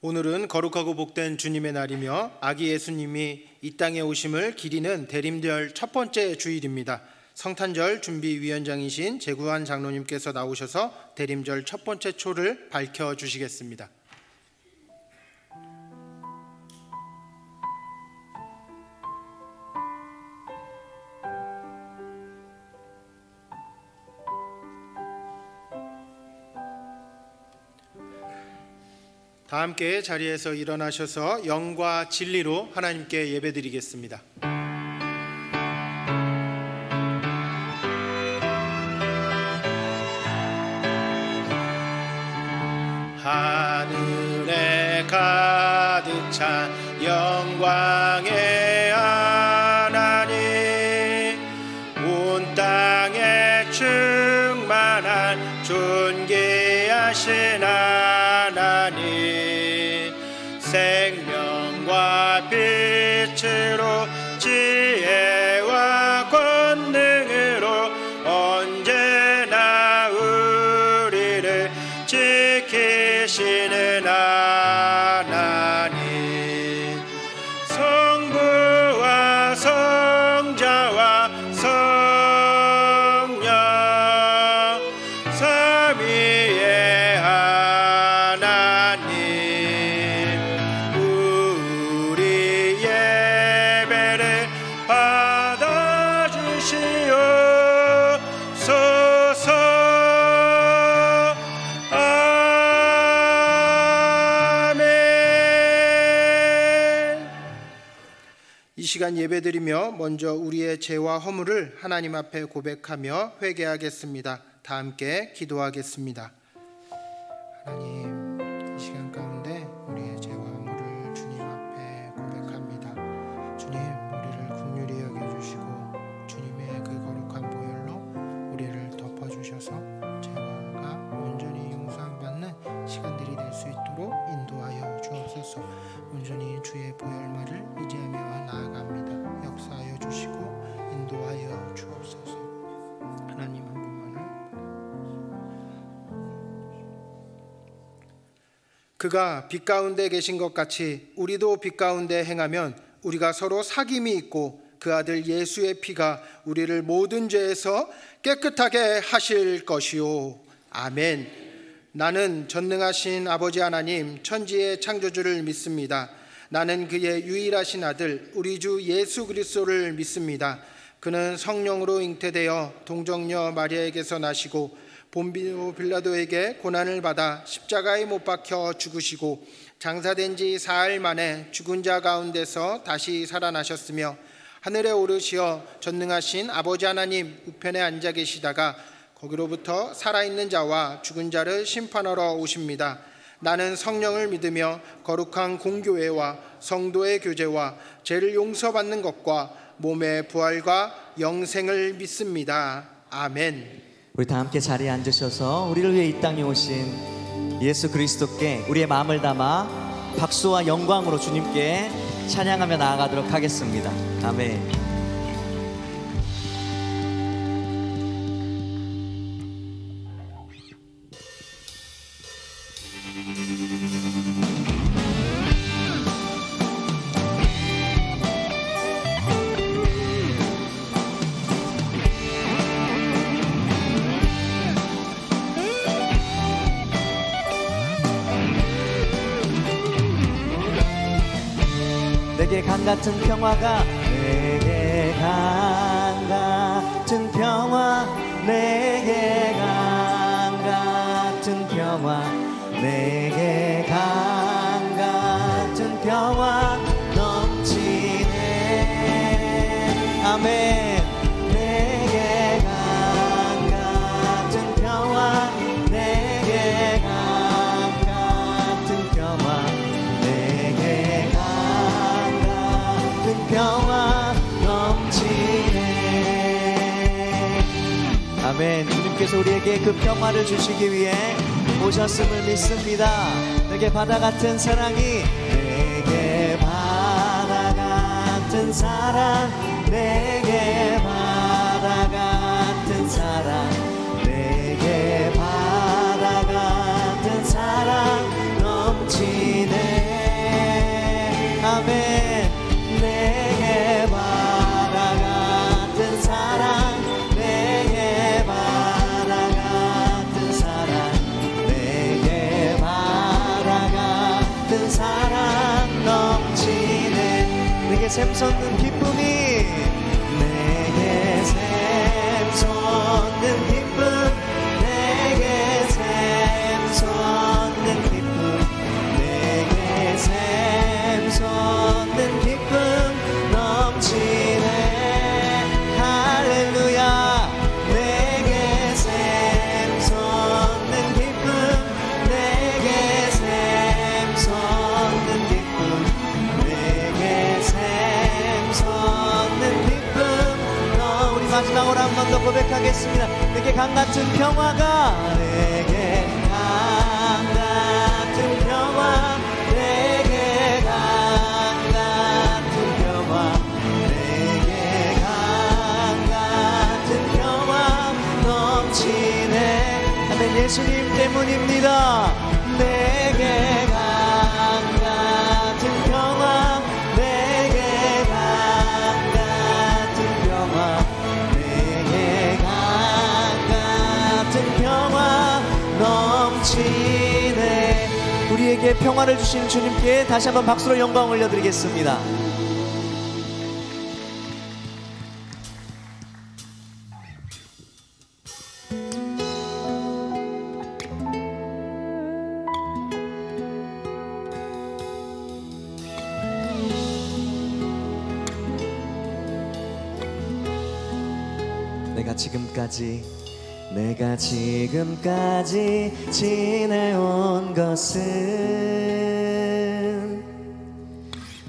오늘은 거룩하고 복된 주님의 날이며 아기 예수님이 이 땅에 오심을 기리는 대림절 첫 번째 주일입니다. 성탄절 준비위원장이신 재구환 장로님께서 나오셔서 대림절 첫 번째 초를 밝혀주시겠습니다. 다 함께 자리에서 일어나셔서 영과 진리로 하나님께 예배드리겠습니다. 하늘에 가득 찬 영광의 하나님, 온 땅에 충만한 존귀하신 하나님, 생명과 빛으로 지혜와 권능으로 언제나 우리를 지키시는 하나님, 성부와 성자와 성령 삼위의 하나님, 우리 예배를 받아주시옵소서. 이 시간 예배드리며 먼저 우리의 죄와 허물을 하나님 앞에 고백하며 회개하겠습니다. 다 함께 기도하겠습니다. 하나님, 이 시간 가운데 우리의 죄와 허물을 주님 앞에 고백합니다. 주님, 우리를 긍휼히 여겨주시고 주님의 그 거룩한 보혈로 우리를 덮어주셔서 죄가 온전히 용서받는 시간들이 될 수 있도록 인도하여 주옵소서. 온전히 주의 보혈말을 의지하며 나아갑니다. 역사하여 주시고 인도하여 주옵소서. 하나님 한 분만을. 그가 빛 가운데 계신 것 같이 우리도 빛 가운데 행하면 우리가 서로 사귐이 있고 그 아들 예수의 피가 우리를 모든 죄에서 깨끗하게 하실 것이요. 아멘. 나는 전능하신 아버지 하나님 천지의 창조주를 믿습니다. 나는 그의 유일하신 아들 우리 주 예수 그리스도를 믿습니다. 그는 성령으로 잉태되어 동정녀 마리아에게서 나시고 본비오 빌라도에게 고난을 받아 십자가에 못 박혀 죽으시고 장사된 지 사흘 만에 죽은 자 가운데서 다시 살아나셨으며 하늘에 오르시어 전능하신 아버지 하나님 우편에 앉아 계시다가 거기로부터 살아있는 자와 죽은 자를 심판하러 오십니다. 나는 성령을 믿으며 거룩한 공교회와 성도의 교제와 죄를 용서받는 것과 몸의 부활과 영생을 믿습니다. 아멘. 우리 다 함께 자리에 앉으셔서 우리를 위해 이 땅에 오신 예수 그리스도께 우리의 마음을 담아 박수와 영광으로 주님께 찬양하며 나아가도록 하겠습니다. 아멘. 내게 강 같은 평화가 내게 강 같은 평화 내게 강 같은 평화 내게 강 같은 평화 넘치네. 아멘. 내게 강 같은 평화 내게 강 같은 평화 내게 평화 넘치네. 아멘. 주님께서 우리에게 그 평화를 주시기 위해 오셨음을 믿습니다. 내게 바다 같은 사랑이 내게 바다 같은 사랑 내게 바다 같은 사랑 내게 바다 같은 사랑 넘치네. 샘솟는 기쁨이 내게 샘솟는 기쁨 내게 샘솟는 기쁨 내게 샘솟는 기쁨 넘치네 할렐루야 내게 샘솟는 기쁨 내게 샘솟는 기쁨 내게 샘솟는 기쁨 우리 마지막으로 한 번 더 고백하겠습니다. 내게 강같은 평화가 내게 강같은 평화 내게 강같은 평화 내게 강같은 평화 넘치네 아멘 예수님 때문입니다. 내게 강같은 평화 내게 강같은 평화 내게 강같은 평화 넘치네 우리에게 평화를 주신 주님께 다시 한번 박수로 영광 올려드리겠습니다. 내가 지금까지 지내온 것은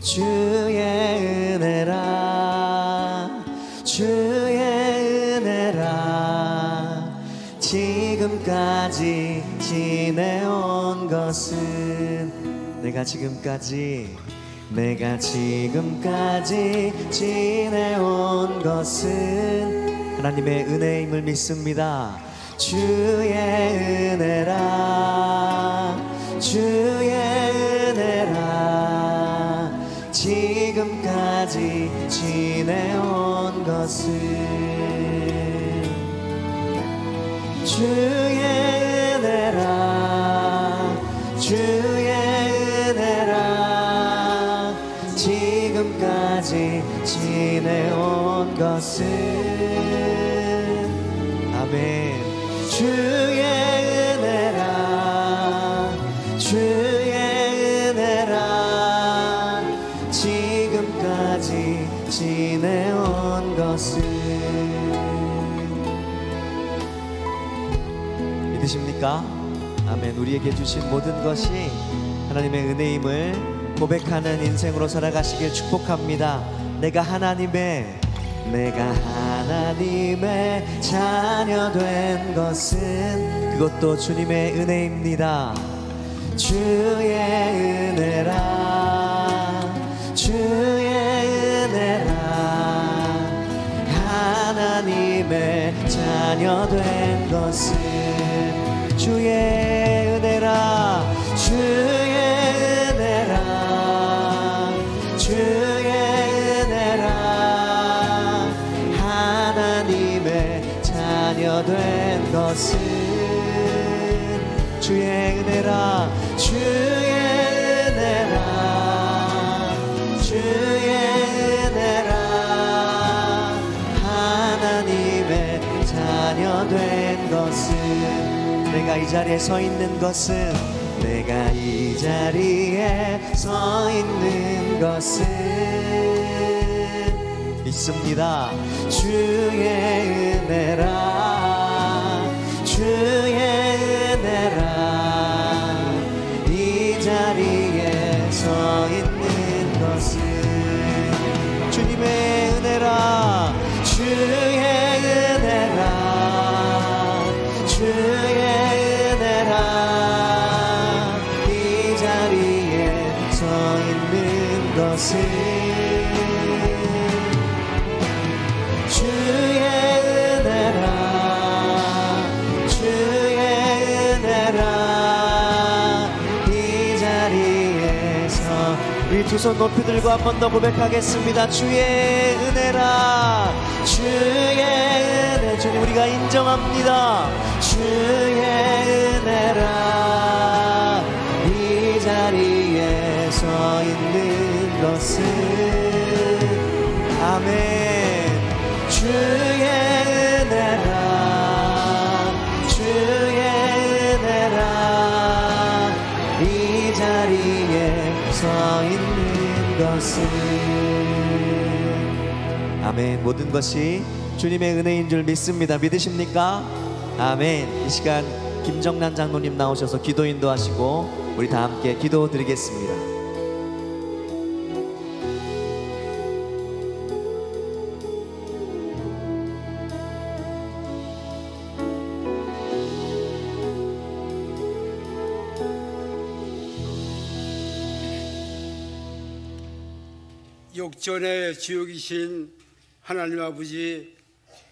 주의 은혜라 주의 은혜라 지금까지 지내온 것은 내가 지금까지 지내온 것은 하나님의 은혜임을 믿습니다. 주의 은혜라 주의 은혜라 지금까지 지내온 것은 주의 은혜라 주의 은혜라 지금까지 지내온 것은 아멘 주의 은혜라 주의 은혜라 지금까지 지내온 것은 믿으십니까? 아멘 우리에게 주신 모든 것이 하나님의 은혜임을 고백하는 인생으로 살아가시길 축복합니다. 내가 하나님의 자녀 된 것은 그것도 주님의 은혜입니다. 주의 은혜라 주의 은혜라 하나님의 자녀 된 것은 주의 은혜라 주의 은혜라 주의 은혜라 하나님의 자녀 된 것은 주의 은혜라 주의 은혜라 주의 은혜라 하나님의 자녀 된 것은 내가 이 자리에 서 있는 것은 내가 이 자리에 서 있는 것은 믿습니다. 주의 은혜라 주의 은혜라 이 자리에 서 있는 것은 주님의 은혜라 주의 은혜라 주의 은혜라 이 자리에 서 있는 것은 주의 은혜라 주의 은혜라 이 자리에서 우리 두 손 높이 들고 한 번 더 고백하겠습니다. 주의 은혜라 주의 은혜 주님 우리가 인정합니다. 주의 은혜라 이 자리에 서 있는 것은 것은 아멘. 모든 것이 주님의 은혜인 줄 믿습니다. 믿으십니까? 아멘. 이 시간 김정란 장로님 나오셔서 기도 인도하시고 우리 다 함께 기도 드리겠습니다. 역전의 주역이신 하나님 아버지,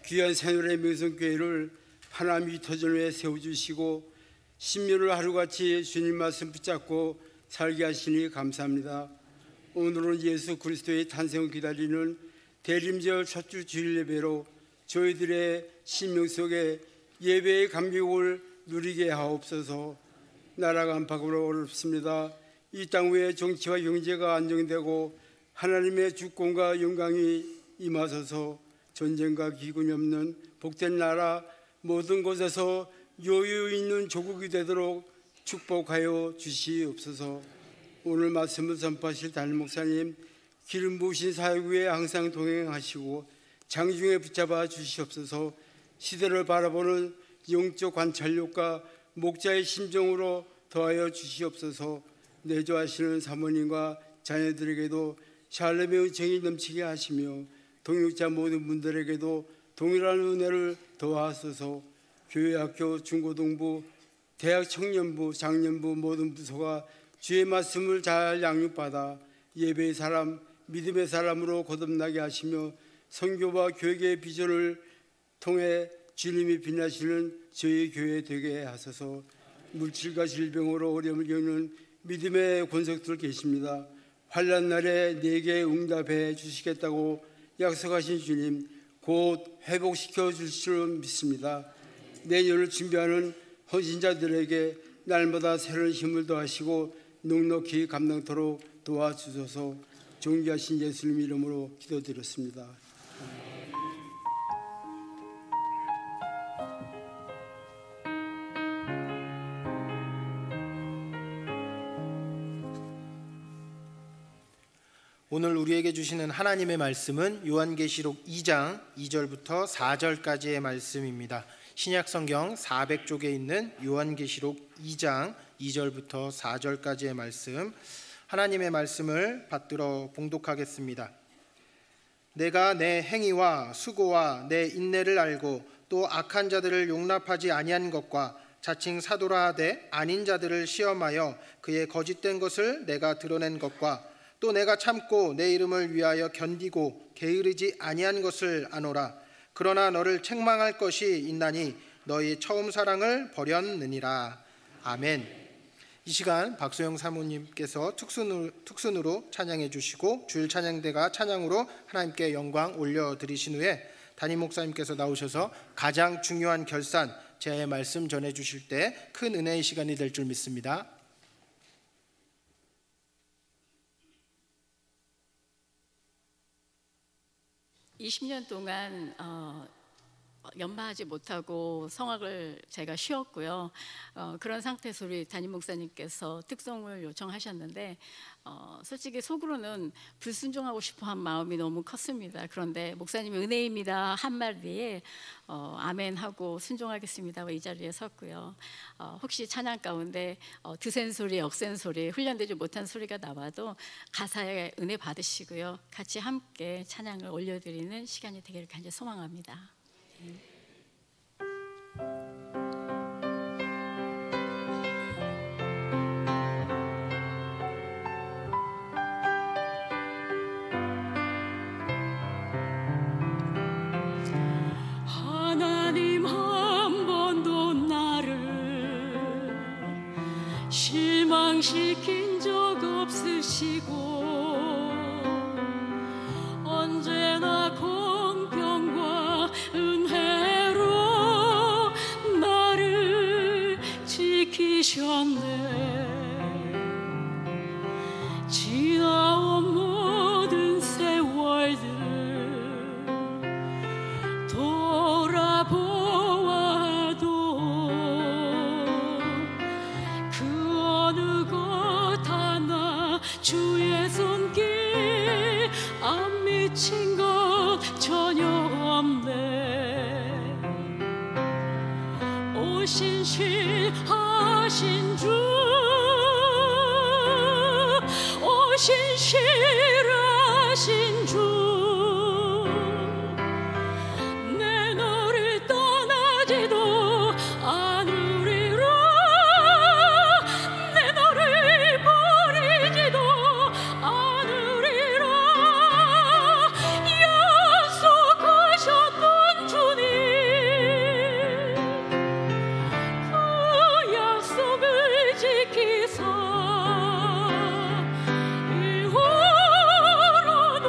귀한 새누리의 명성교회를 하나님이 터전에 세워주시고 신묘를 하루같이 주님 말씀 붙잡고 살게 하시니 감사합니다. 오늘은 예수 그리스도의 탄생을 기다리는 대림절 첫주 주일 예배로 저희들의 심령 속에 예배의 감격을 누리게 하옵소서. 나라가 안팎으로 어렵습니다. 이 땅 위에 정치와 경제가 안정되고 하나님의 주권과 영광이 임하소서. 전쟁과 기근이 없는 복된 나라, 모든 곳에서 여유 있는 조국이 되도록 축복하여 주시옵소서. 오늘 말씀을 선포하실 담임 목사님, 기름 부으신 사역 위에 항상 동행하시고 장중에 붙잡아 주시옵소서. 시대를 바라보는 영적 관찰력과 목자의 심정으로 더하여 주시옵소서. 내조하시는 사모님과 자녀들에게도 샬롬의 은총이 넘치게 하시며 동역자 모든 분들에게도 동일한 은혜를 더하소서. 교회, 학교, 중고등부, 대학 청년부, 장년부 모든 부서가 주의 말씀을 잘 양육받아 예배의 사람, 믿음의 사람으로 거듭나게 하시며 선교와 교육의 비전을 통해 주님이 빛나시는 저희 교회 되게 하소서. 물질과 질병으로 어려움을 겪는 믿음의 권속들 계십니다. 환난 날에 내게 응답해 주시겠다고 약속하신 주님, 곧 회복시켜 주실 줄 믿습니다. 내년을 준비하는 헌신자들에게 날마다 새로운 힘을 더하시고 넉넉히 감당토록 도와주소서. 존귀하신 예수님 이름으로 기도드렸습니다. 오늘 우리에게 주시는 하나님의 말씀은 요한계시록 2장 2절부터 4절까지의 말씀입니다. 신약성경 400쪽에 있는 요한계시록 2장 2절부터 4절까지의 말씀, 하나님의 말씀을 받들어 봉독하겠습니다. 내가 내 행위와 수고와 내 인내를 알고 또 악한 자들을 용납하지 아니한 것과 자칭 사도라 하되 아닌 자들을 시험하여 그의 거짓된 것을 내가 드러낸 것과 또 내가 참고 내 이름을 위하여 견디고 게으르지 아니한 것을 아노라. 그러나 너를 책망할 것이 있나니 너희 처음 사랑을 버렸느니라. 아멘. 이 시간 박소영 사모님께서 특순으로 찬양해 주시고 주일 찬양대가 찬양으로 하나님께 영광 올려드리신 후에 담임 목사님께서 나오셔서 가장 중요한 결산, 제 말씀 전해 주실 때 큰 은혜의 시간이 될 줄 믿습니다. 20년 동안 연마하지 못하고 성악을 제가 쉬었고요. 그런 상태에서 우리 담임 목사님께서 특송을 요청하셨는데 솔직히 속으로는 불순종하고 싶어한 마음이 너무 컸습니다. 그런데 목사님이 은혜입니다 한마디에 아멘 하고 순종하겠습니다 이 자리에 섰고요. 혹시 찬양 가운데 드센 소리, 억센 소리, 훈련되지 못한 소리가 나와도 가사에 은혜 받으시고요. 같이 함께 찬양을 올려드리는 시간이 되기를 간절히 소망합니다. 하나님 한 번도 나를 실망시킨 적 없으시고 언제나 공평과 은혜로 나를 지키셨네. 지나온 모든 세월들 돌아보아도 그 어느 것 하나 주의 손길 신실하신 주 오 신실하신 주 내 너를 떠나지도 않으리라 내 너를 버리지도 않으리라 약속하셨던 주님 그 약속을 지키사 이후로도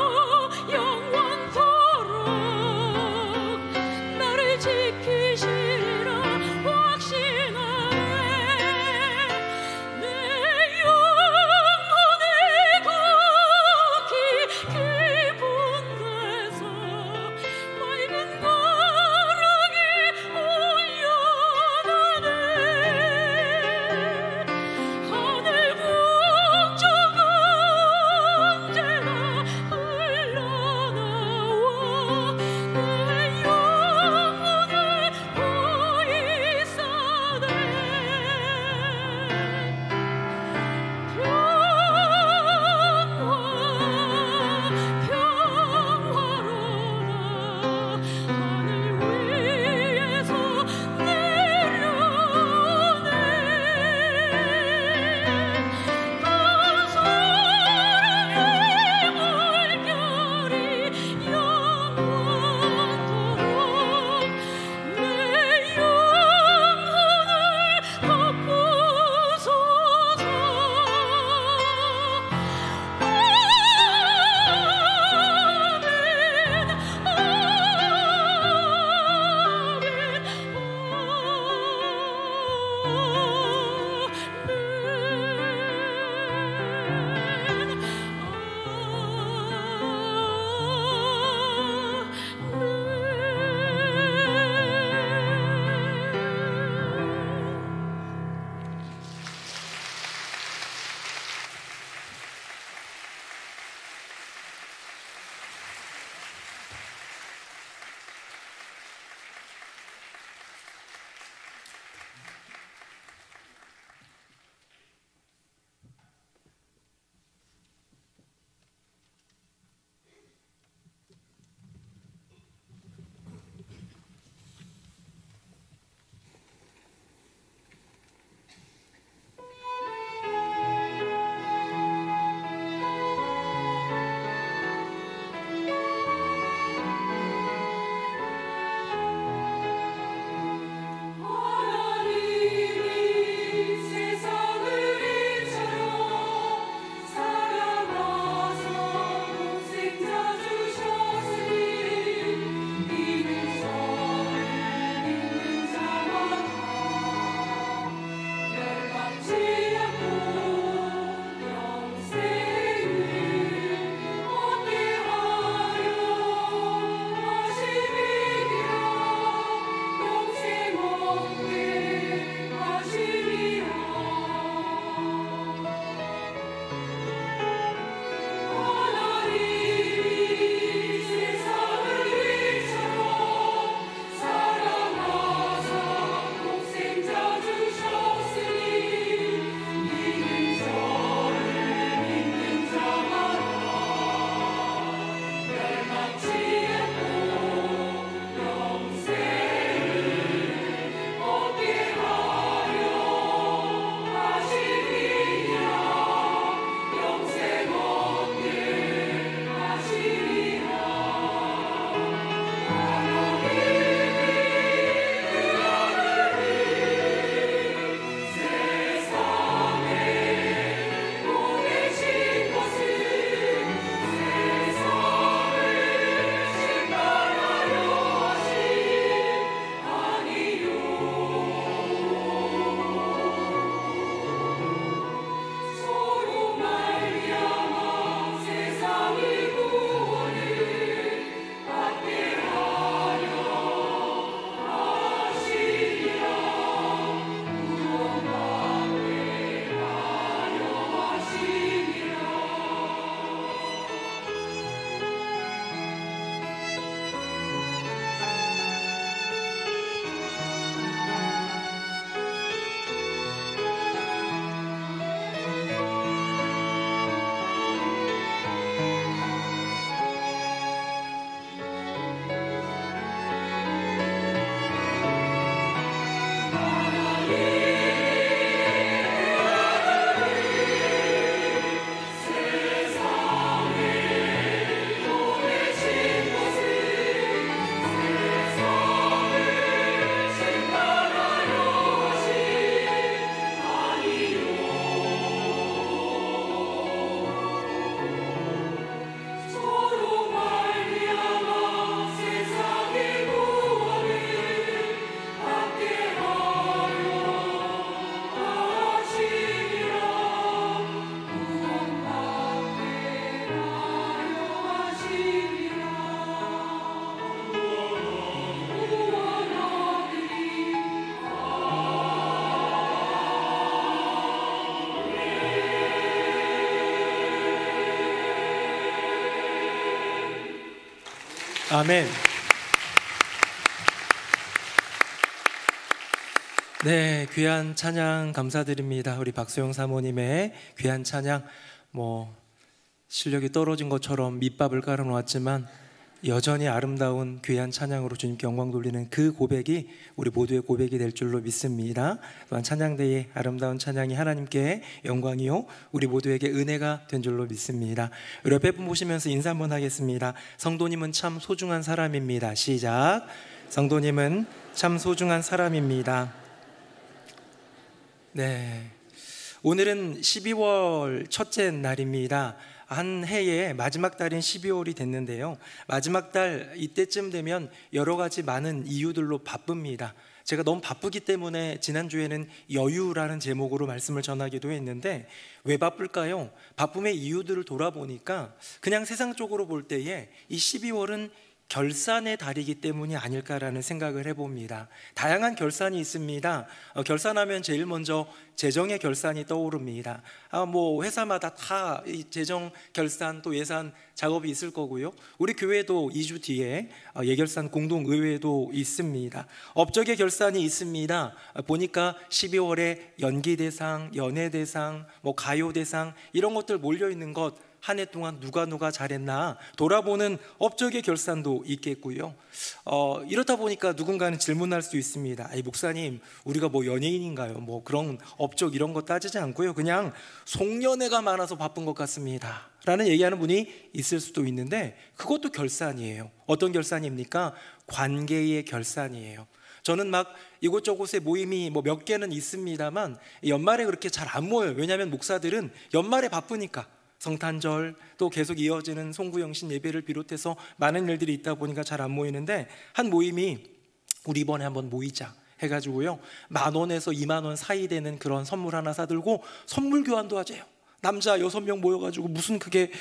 아멘. 네, 귀한 찬양 감사드립니다. 우리 박소영 사모님의 귀한 찬양, 실력이 떨어진 것처럼 밑밥을 깔아놓았지만 여전히 아름다운 귀한 찬양으로 주님께 영광 돌리는 그 고백이 우리 모두의 고백이 될 줄로 믿습니다. 또한 찬양대의 아름다운 찬양이 하나님께 영광이요 우리 모두에게 은혜가 된 줄로 믿습니다. 우리 옆에 분 보시면서 인사 한번 하겠습니다. 성도님은 참 소중한 사람입니다. 시작. 성도님은 참 소중한 사람입니다. 네, 오늘은 12월 첫째 날입니다. 한 해의 마지막 달인 12월이 됐는데요, 마지막 달 이때쯤 되면 여러 가지 많은 이유들로 바쁩니다. 제가 너무 바쁘기 때문에 지난주에는 여유라는 제목으로 말씀을 전하기도 했는데, 왜 바쁠까요? 바쁨의 이유들을 돌아보니까 그냥 세상적으로 볼 때에 이 12월은 결산의 달이기 때문이 아닐까라는 생각을 해봅니다. 다양한 결산이 있습니다. 결산하면 제일 먼저 재정의 결산이 떠오릅니다. 회사마다 다 이 재정 결산 또 예산 작업이 있을 거고요. 우리 교회도 2주 뒤에 예결산 공동의회도 있습니다. 업적의 결산이 있습니다. 보니까 12월에 연기대상, 연예대상, 가요대상 이런 것들 몰려있는 것, 한 해 동안 누가 잘했나 돌아보는 업적의 결산도 있겠고요. 이렇다 보니까 누군가는 질문할 수 있습니다. 목사님, 우리가 연예인인가요? 그런 업적 이런 거 따지지 않고요, 그냥 송년회가 많아서 바쁜 것 같습니다 라는 얘기하는 분이 있을 수도 있는데, 그것도 결산이에요. 어떤 결산입니까? 관계의 결산이에요. 저는 이곳저곳에 모임이 몇 개는 있습니다만 연말에 그렇게 잘 안 모여요. 왜냐하면 목사들은 연말에 바쁘니까. 성탄절 또 계속 이어지는 송구영신 예배를 비롯해서 많은 일들이 있다 보니까 잘 안 모이는데, 한 모임이 우리 이번에 한번 모이자 해가지고요, 10,000원에서 20,000원 사이 되는 그런 선물 하나 사들고 선물 교환도 하재요. 남자 6명 모여가지고 무슨 그게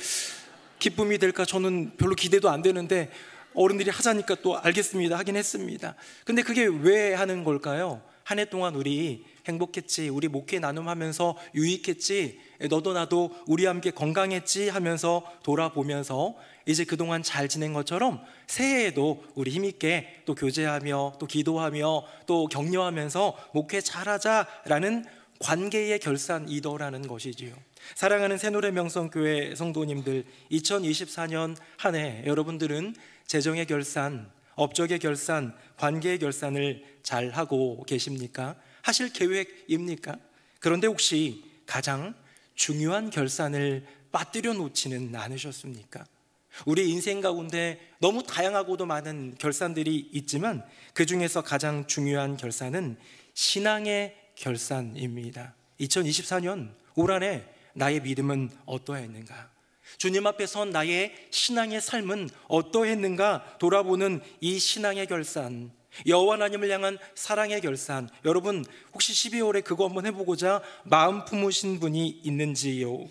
기쁨이 될까 저는 별로 기대도 안 되는데, 어른들이 하자니까 또 알겠습니다 하긴 했습니다. 근데 그게 왜 하는 걸까요? 한 해 동안 우리 행복했지, 우리 목회 나눔하면서 유익했지, 너도 나도 우리 함께 건강했지 하면서 돌아보면서 이제 그동안 잘 지낸 것처럼 새해에도 우리 힘있게 또 교제하며 또 기도하며 또 격려하면서 목회 잘하자라는 관계의 결산이더라는 것이지요. 사랑하는 새노래명성교회 성도님들, 2024년 한 해 여러분들은 재정의 결산, 업적의 결산, 관계의 결산을 잘 하고 계십니까? 하실 계획입니까? 그런데 혹시 가장 중요한 결산을 빠뜨려 놓지는 않으셨습니까? 우리 인생 가운데 너무 다양하고도 많은 결산들이 있지만 그 중에서 가장 중요한 결산은 신앙의 결산입니다. 2024년 올 한 해 나의 믿음은 어떠했는가? 주님 앞에 선 나의 신앙의 삶은 어떠했는가 돌아보는 이 신앙의 결산, 여호와 하나님을 향한 사랑의 결산, 여러분 혹시 12월에 그거 한번 해보고자 마음 품으신 분이 있는지요?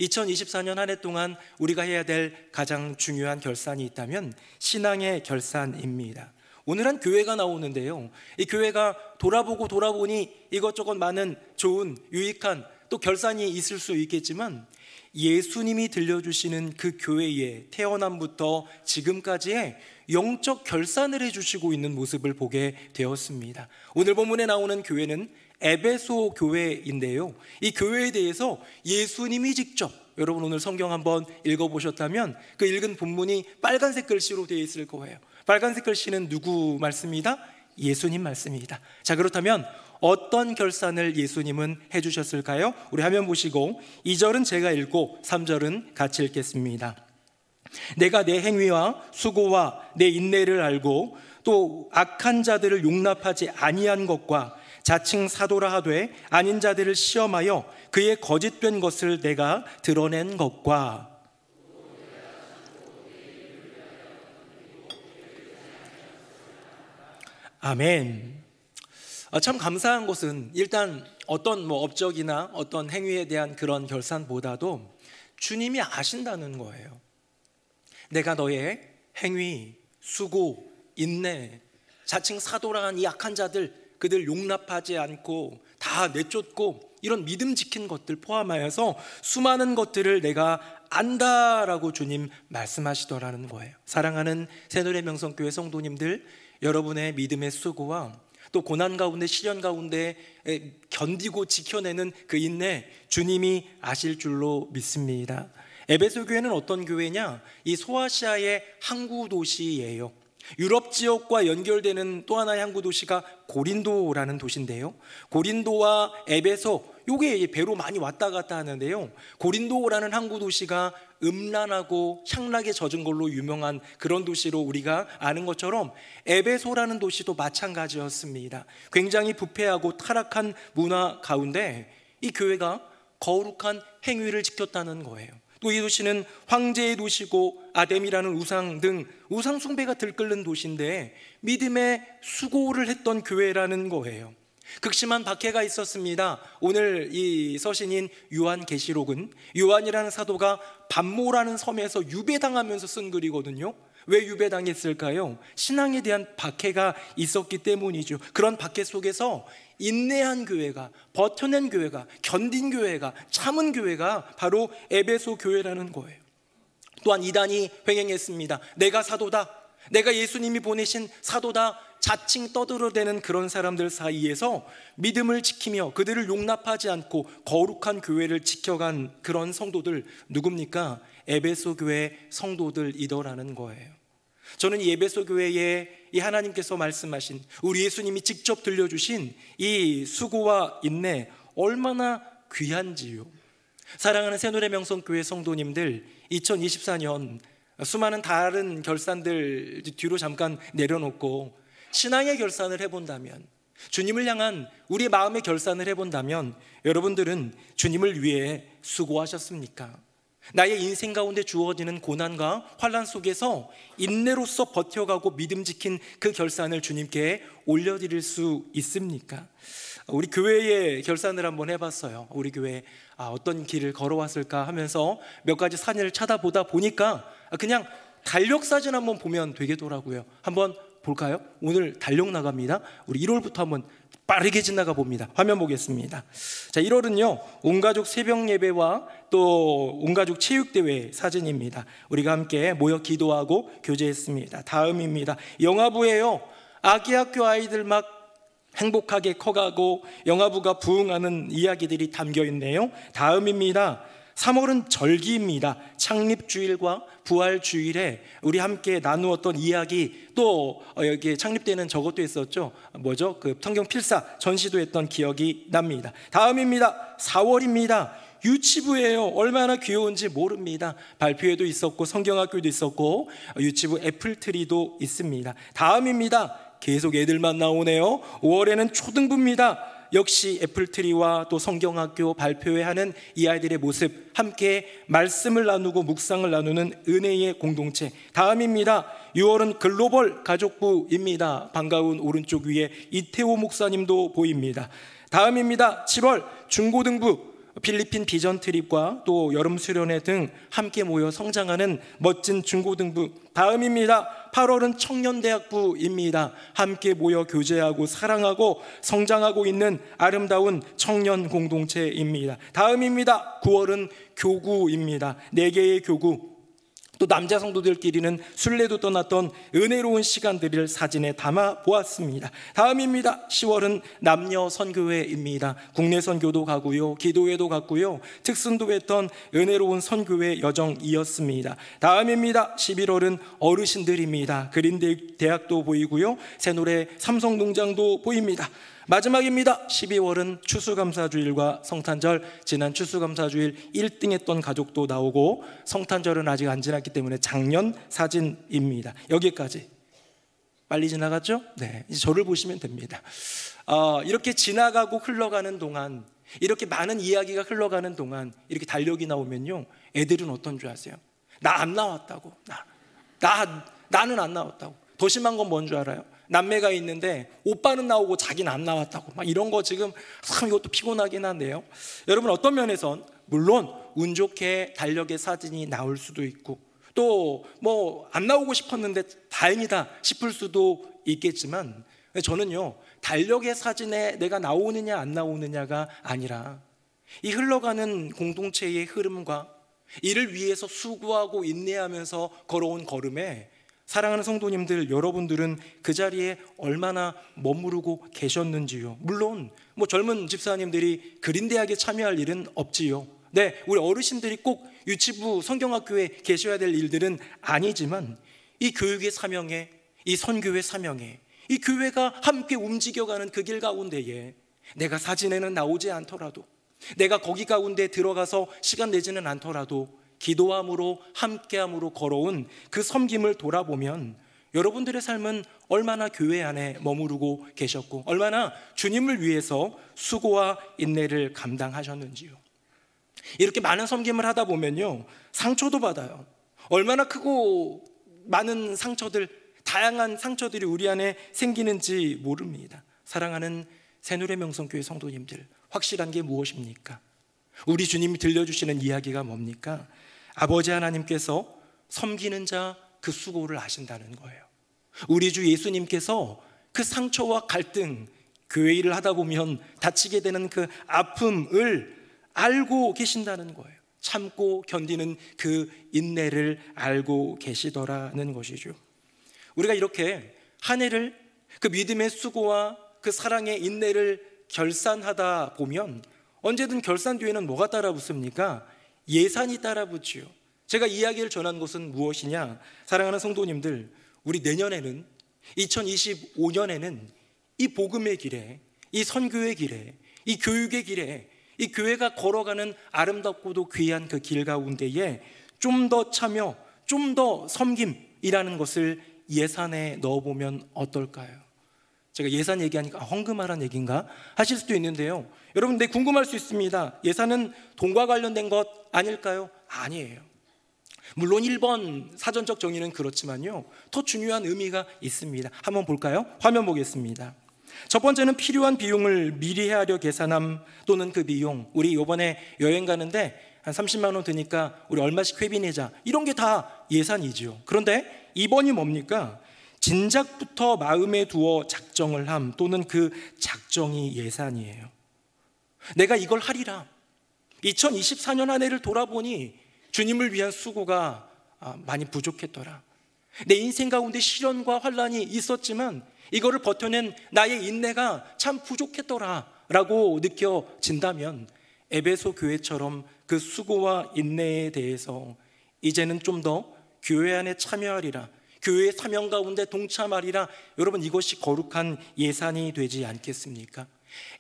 2024년 한 해 동안 우리가 해야 될 가장 중요한 결산이 있다면 신앙의 결산입니다. 오늘 한 교회가 나오는데요, 이 교회가 돌아보니 이것저것 많은 좋은 유익한 또 결산이 있을 수 있겠지만, 예수님이 들려주시는 그 교회에 태어남부터 지금까지의 영적 결산을 해주시고 있는 모습을 보게 되었습니다. 오늘 본문에 나오는 교회는 에베소 교회인데요, 이 교회에 대해서 예수님이 직접, 여러분 오늘 성경 한번 읽어보셨다면 그 읽은 본문이 빨간색 글씨로 되어 있을 거예요. 빨간색 글씨는 누구 말씀이다? 예수님 말씀이다. 자, 그렇다면 어떤 결산을 예수님은 해주셨을까요? 우리 화면 보시고 2절은 제가 읽고 3절은 같이 읽겠습니다. 내가 내 행위와 수고와 내 인내를 알고 또 악한 자들을 용납하지 아니한 것과 자칭 사도라 하되 아닌 자들을 시험하여 그의 거짓된 것을 내가 드러낸 것과. 아멘. 참 감사한 것은 일단 어떤 업적이나 어떤 행위에 대한 그런 결산보다도 주님이 아신다는 거예요. 내가 너의 행위, 수고, 인내, 자칭 사도라는 이 악한 자들, 그들 용납하지 않고 다 내쫓고 이런 믿음 지킨 것들 포함하여서 수많은 것들을 내가 안다라고 주님 말씀하시더라는 거예요. 사랑하는 새노래 명성교회 성도님들, 여러분의 믿음의 수고와 또 고난 가운데 시련 가운데 견디고 지켜내는 그 인내 주님이 아실 줄로 믿습니다. 에베소 교회는 어떤 교회냐? 이 소아시아의 항구 도시예요. 유럽 지역과 연결되는 또 하나의 항구 도시가 고린도라는 도시인데요, 고린도와 에베소, 요게 배로 많이 왔다 갔다 하는데요, 고린도라는 항구 도시가 음란하고 향락에 젖은 걸로 유명한 그런 도시로 우리가 아는 것처럼 에베소라는 도시도 마찬가지였습니다. 굉장히 부패하고 타락한 문화 가운데 이 교회가 거룩한 행위를 지켰다는 거예요. 또 이 도시는 황제의 도시고 아뎀이라는 우상 등 우상 숭배가 들끓는 도시인데 믿음의 수고를 했던 교회라는 거예요. 극심한 박해가 있었습니다. 오늘 이 서신인 요한계시록은 요한이라는 사도가 반모라는 섬에서 유배당하면서 쓴 글이거든요. 왜 유배당했을까요? 신앙에 대한 박해가 있었기 때문이죠. 그런 박해 속에서 인내한 교회가, 버텨낸 교회가, 견딘 교회가, 참은 교회가 바로 에베소 교회라는 거예요. 또한 이단이 횡행했습니다. 내가 사도다, 내가 예수님이 보내신 사도다, 자칭 떠들어대는 그런 사람들 사이에서 믿음을 지키며 그들을 용납하지 않고 거룩한 교회를 지켜간 그런 성도들, 누굽니까? 에베소 교회 성도들이더라는 거예요. 저는 이 에베소 교회에 이 하나님께서 말씀하신, 우리 예수님이 직접 들려주신 이 수고와 인내 얼마나 귀한지요. 사랑하는 새노래 명성교회 성도님들, 2024년 수많은 다른 결산들 뒤로 잠깐 내려놓고 신앙의 결산을 해본다면, 주님을 향한 우리의 마음의 결산을 해본다면 여러분들은 주님을 위해 수고하셨습니까? 나의 인생 가운데 주어지는 고난과 환난 속에서 인내로서 버텨가고 믿음 지킨 그 결산을 주님께 올려드릴 수 있습니까? 우리 교회의 결산을 한번 해봤어요. 우리 교회 어떤 길을 걸어왔을까 하면서 몇 가지 산을 찾아보다 보니까 그냥 달력 사진 한번 보면 되겠더라고요. 한번 볼까요? 오늘 달력 나갑니다. 우리 1월부터 한번 빠르게 지나가 봅니다. 화면 보겠습니다. 자, 1월은요 온가족 새벽 예배와 또 온가족 체육대회 사진입니다. 우리가 함께 모여 기도하고 교제했습니다. 다음입니다. 영화부예요. 아기 학교 아이들 막 행복하게 커가고 영화부가 부흥하는 이야기들이 담겨 있네요. 다음입니다. 3월은 절기입니다. 창립주일과 부활주일에 우리 함께 나누었던 이야기, 또 여기 창립되는 저것도 있었죠. 뭐죠? 그 성경 필사 전시도 했던 기억이 납니다. 다음입니다. 4월입니다. 유치부예요. 얼마나 귀여운지 모릅니다. 발표회도 있었고 성경학교도 있었고 유치부 애플트리도 있습니다. 다음입니다. 계속 애들만 나오네요. 5월에는 초등부입니다. 역시 애플트리와 또 성경학교 발표회 하는 이 아이들의 모습, 함께 말씀을 나누고 묵상을 나누는 은혜의 공동체. 다음입니다. 6월은 글로벌 가족부입니다. 반가운 오른쪽 위에 이태호 목사님도 보입니다. 다음입니다. 7월 중고등부, 필리핀 비전 트립과 또 여름 수련회 등 함께 모여 성장하는 멋진 중고등부. 다음입니다. 8월은 청년대학부입니다. 함께 모여 교제하고 사랑하고 성장하고 있는 아름다운 청년 공동체입니다. 다음입니다. 9월은 교구입니다. 4개의 교구, 또 남자 성도들끼리는 순례도 떠났던 은혜로운 시간들을 사진에 담아 보았습니다. 다음입니다. 10월은 남녀 선교회입니다. 국내 선교도 가고요, 기도회도 갔고요, 특순도 했던 은혜로운 선교회 여정이었습니다. 다음입니다. 11월은 어르신들입니다. 그린데이 대학도 보이고요, 새노래 삼성농장도 보입니다. 마지막입니다. 12월은 추수감사주일과 성탄절, 지난 추수감사주일 1등 했던 가족도 나오고 성탄절은 아직 안 지났기 때문에 작년 사진입니다. 여기까지. 빨리 지나갔죠? 네, 이제 저를 보시면 됩니다. 이렇게 지나가고 흘러가는 동안, 이렇게 많은 이야기가 흘러가는 동안 이렇게 달력이 나오면요, 애들은 어떤 줄 아세요? 나 안 나왔다고. 나는 안 나왔다고. 더 심한 건 뭔 줄 알아요? 남매가 있는데 오빠는 나오고 자기는 안 나왔다고, 막 이런 거 지금 참 이것도 피곤하긴 한데요. 여러분, 어떤 면에선 물론 운 좋게 달력의 사진이 나올 수도 있고 또 뭐 안 나오고 싶었는데 다행이다 싶을 수도 있겠지만, 저는요 달력의 사진에 내가 나오느냐 안 나오느냐가 아니라 이 흘러가는 공동체의 흐름과 이를 위해서 수고하고 인내하면서 걸어온 걸음에 사랑하는 성도님들, 여러분들은 그 자리에 얼마나 머무르고 계셨는지요. 물론 젊은 집사님들이 그린대학에 참여할 일은 없지요. 네, 우리 어르신들이 꼭 유치부 성경학교에 계셔야 될 일들은 아니지만 이 교육의 사명에, 이 선교의 사명에, 이 교회가 함께 움직여가는 그 길 가운데에 내가 사진에는 나오지 않더라도, 내가 거기 가운데 들어가서 시간 내지는 않더라도 기도함으로 함께함으로 걸어온 그 섬김을 돌아보면 여러분들의 삶은 얼마나 교회 안에 머무르고 계셨고 얼마나 주님을 위해서 수고와 인내를 감당하셨는지요. 이렇게 많은 섬김을 하다 보면요, 상처도 받아요. 얼마나 크고 많은 상처들, 다양한 상처들이 우리 안에 생기는지 모릅니다. 사랑하는 새누리 명성교회 성도님들, 확실한 게 무엇입니까? 우리 주님이 들려주시는 이야기가 뭡니까? 아버지 하나님께서 섬기는 자 그 수고를 아신다는 거예요. 우리 주 예수님께서 그 상처와 갈등, 교회 일을 하다 보면 다치게 되는 그 아픔을 알고 계신다는 거예요. 참고 견디는 그 인내를 알고 계시더라는 것이죠. 우리가 이렇게 한 해를 그 믿음의 수고와 그 사랑의 인내를 결산하다 보면 언제든 결산 뒤에는 뭐가 따라붙습니까? 예산이 따라붙지요. 제가 이야기를 전한 것은 무엇이냐? 사랑하는 성도님들, 우리 내년에는 2025년에는 이 복음의 길에, 이 선교의 길에, 이 교육의 길에, 이 교회가 걸어가는 아름답고도 귀한 그 길 가운데에 좀 더 참여, 좀 더 섬김이라는 것을 예산에 넣어보면 어떨까요? 제가 예산 얘기하니까 헌금하라는 얘기인가 하실 수도 있는데요, 여러분, 네, 궁금할 수 있습니다. 예산은 돈과 관련된 것 아닐까요? 아니에요. 물론 1번 사전적 정의는 그렇지만요, 더 중요한 의미가 있습니다. 한번 볼까요? 화면 보겠습니다. 첫 번째는 필요한 비용을 미리 헤아려 계산함, 또는 그 비용, 우리 이번에 여행 가는데 한 30만 원 드니까 우리 얼마씩 회비 내자, 이런 게 다 예산이죠. 그런데 2번이 뭡니까? 진작부터 마음에 두어 작정을 함, 또는 그 작정이 예산이에요. 내가 이걸 하리라. 2024년 한 해를 돌아보니 주님을 위한 수고가 많이 부족했더라. 내 인생 가운데 시련과 환란이 있었지만 이거를 버텨낸 나의 인내가 참 부족했더라 라고 느껴진다면 에베소 교회처럼 그 수고와 인내에 대해서 이제는 좀 더 교회 안에 참여하리라, 교회의 사명 가운데 동참하리라, 여러분, 이것이 거룩한 예산이 되지 않겠습니까?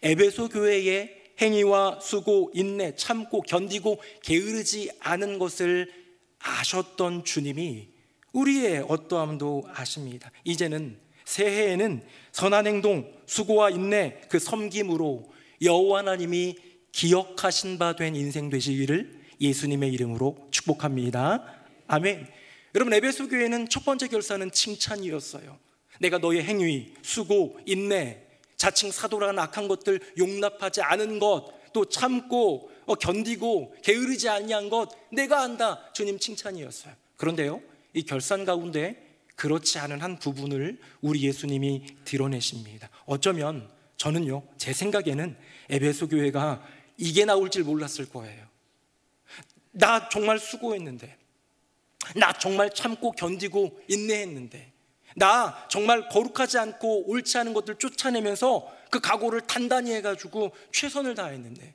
에베소 교회의 행위와 수고, 인내, 참고 견디고 게으르지 않은 것을 아셨던 주님이 우리의 어떠함도 아십니다. 이제는 새해에는 선한 행동, 수고와 인내, 그 섬김으로 여호와 하나님이 기억하신 바 된 인생 되시기를 예수님의 이름으로 축복합니다. 아멘. 여러분, 에베소 교회는 첫 번째 결산은 칭찬이었어요. 내가 너의 행위, 수고, 인내, 자칭 사도라는 악한 것들 용납하지 않은 것, 또 참고 견디고 게으르지 아니한 것 내가 안다, 주님 칭찬이었어요. 그런데요, 이 결산 가운데 그렇지 않은 한 부분을 우리 예수님이 드러내십니다. 어쩌면 저는요, 제 생각에는 에베소 교회가 이게 나올 줄 몰랐을 거예요. 나 정말 수고했는데, 나 정말 참고 견디고 인내했는데, 나 정말 거룩하지 않고 옳지 않은 것들 쫓아내면서 그 각오를 단단히 해가지고 최선을 다했는데,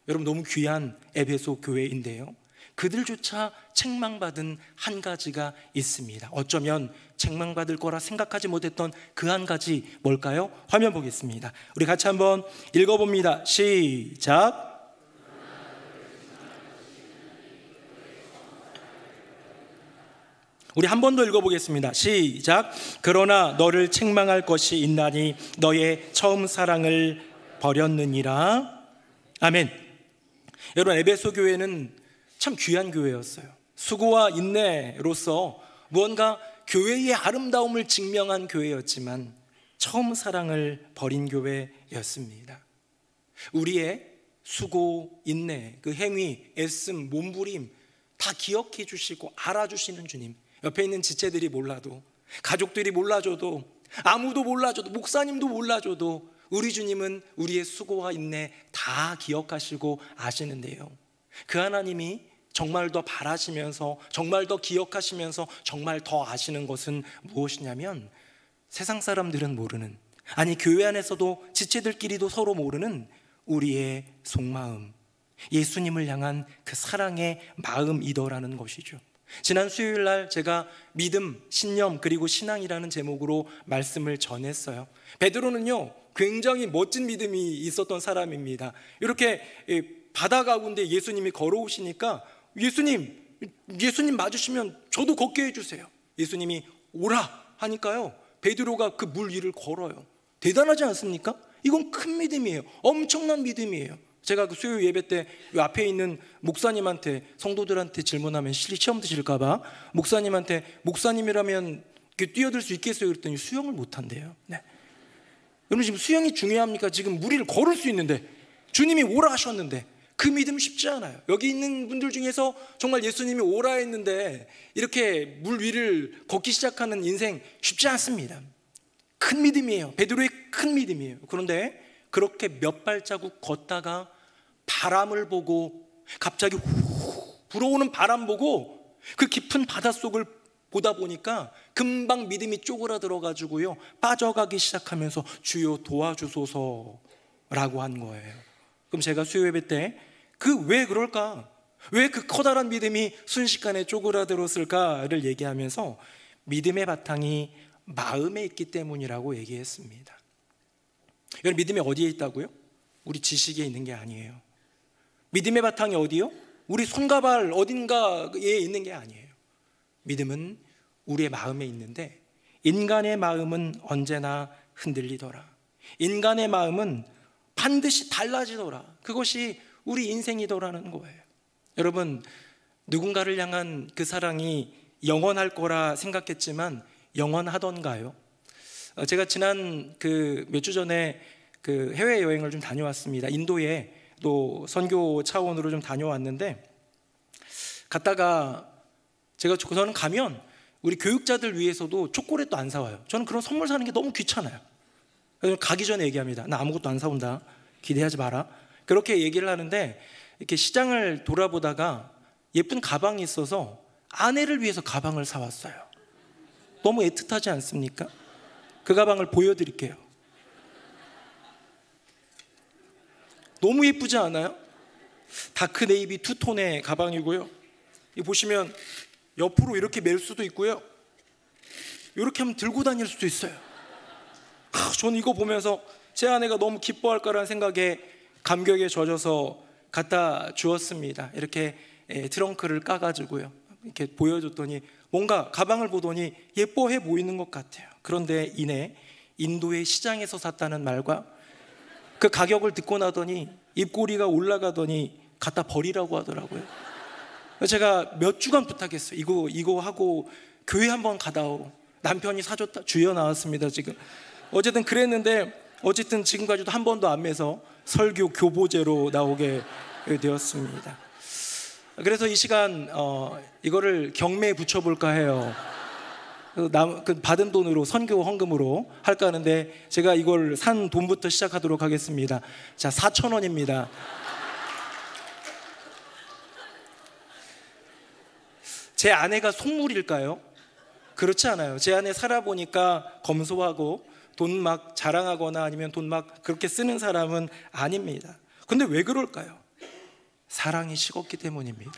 여러분, 너무 귀한 에베소 교회인데요, 그들조차 책망받은 한 가지가 있습니다. 어쩌면 책망받을 거라 생각하지 못했던 그 한 가지 뭘까요? 화면 보겠습니다. 우리 같이 한번 읽어봅니다. 시작. 우리 한 번 더 읽어보겠습니다. 시작. 그러나 너를 책망할 것이 있나니 너의 처음 사랑을 버렸느니라. 아멘. 여러분, 에베소 교회는 참 귀한 교회였어요. 수고와 인내로서 무언가 교회의 아름다움을 증명한 교회였지만 처음 사랑을 버린 교회였습니다. 우리의 수고, 인내, 그 행위, 애씀, 몸부림 다 기억해 주시고 알아주시는 주님, 옆에 있는 지체들이 몰라도, 가족들이 몰라줘도, 아무도 몰라줘도, 목사님도 몰라줘도 우리 주님은 우리의 수고와 인내 다 기억하시고 아시는데요, 그 하나님이 정말 더 바라시면서, 정말 더 기억하시면서, 정말 더 아시는 것은 무엇이냐면, 세상 사람들은 모르는, 아니 교회 안에서도 지체들끼리도 서로 모르는 우리의 속마음, 예수님을 향한 그 사랑의 마음이더라는 것이죠. 지난 수요일 날 제가 믿음, 신념, 그리고 신앙이라는 제목으로 말씀을 전했어요. 베드로는요, 굉장히 멋진 믿음이 있었던 사람입니다. 이렇게 바다 가운데 예수님이 걸어오시니까 예수님 맞으시면 저도 걷게 해주세요. 예수님이 오라 하니까요, 베드로가 그 물 위를 걸어요. 대단하지 않습니까? 이건 큰 믿음이에요. 엄청난 믿음이에요. 제가 그 수요 예배 때 앞에 있는 목사님한테, 성도들한테 질문하면 시험 드실까봐 목사님한테, 목사님이라면 뛰어들 수 있겠어요? 그랬더니 수영을 못한대요. 네. 여러분, 지금 수영이 중요합니까? 지금 물 위를 걸을 수 있는데, 주님이 오라 하셨는데, 그 믿음 쉽지 않아요. 여기 있는 분들 중에서 정말 예수님이 오라 했는데 이렇게 물 위를 걷기 시작하는 인생 쉽지 않습니다. 큰 믿음이에요. 베드로의 큰 믿음이에요. 그런데 그렇게 몇 발자국 걷다가 바람을 보고, 갑자기 후 불어오는 바람 보고 그 깊은 바닷속을 보다 보니까 금방 믿음이 쪼그라들어가지고요, 빠져가기 시작하면서 주여 도와주소서라고 한 거예요. 그럼 제가 수요 예배 때 왜 그럴까? 왜 그 커다란 믿음이 순식간에 쪼그라들었을까를 얘기하면서 믿음의 바탕이 마음에 있기 때문이라고 얘기했습니다. 여러분, 믿음이 어디에 있다고요? 우리 지식에 있는 게 아니에요. 믿음의 바탕이 어디요? 우리 손과 발 어딘가에 있는 게 아니에요. 믿음은 우리의 마음에 있는데, 인간의 마음은 언제나 흔들리더라. 인간의 마음은 반드시 달라지더라. 그것이 우리 인생이더라는 거예요. 여러분, 누군가를 향한 그 사랑이 영원할 거라 생각했지만 영원하던가요? 제가 지난 몇 주 전에 해외 여행을 좀 다녀왔습니다. 인도에 또 선교 차원으로 좀 다녀왔는데, 갔다가 저는 가면 우리 교육자들 위해서도 초콜릿도 안 사와요. 저는 그런 선물 사는 게 너무 귀찮아요. 그래서 가기 전에 얘기합니다. 나 아무것도 안 사온다. 기대하지 마라. 그렇게 얘기를 하는데, 이렇게 시장을 돌아보다가 예쁜 가방이 있어서 아내를 위해서 가방을 사왔어요. 너무 애틋하지 않습니까? 그 가방을 보여드릴게요. 너무 예쁘지 않아요? 다크 네이비 투톤의 가방이고요. 이 보시면 옆으로 이렇게 멜 수도 있고요, 이렇게 하면 들고 다닐 수도 있어요. 저는 이거 보면서 제 아내가 너무 기뻐할 거라는 생각에 감격에 젖어서 갖다 주었습니다. 이렇게 트렁크를 까가지고요, 이렇게 보여줬더니 뭔가 가방을 보더니 예뻐해 보이는 것 같아요. 그런데 이내 인도의 시장에서 샀다는 말과 그 가격을 듣고 나더니 입꼬리가 올라가더니 갖다 버리라고 하더라고요. 제가 몇 주간 부탁했어요. 이거 하고 교회 한번 가다오. 남편이 사줬다. 주여 나왔습니다 지금. 어쨌든 그랬는데, 어쨌든 지금까지도 한 번도 안 매서 설교 교보제로 나오게 되었습니다. 그래서 이 시간 이거를 경매에 붙여볼까 해요. 받은 돈으로, 선교 헌금으로 할까 하는데, 제가 이걸 산 돈부터 시작하도록 하겠습니다. 자, 4,000원입니다. 제 아내가 속물일까요? 그렇지 않아요. 제 아내 살아보니까 검소하고 돈 막 자랑하거나 아니면 돈 막 그렇게 쓰는 사람은 아닙니다. 근데 왜 그럴까요? 사랑이 식었기 때문입니다.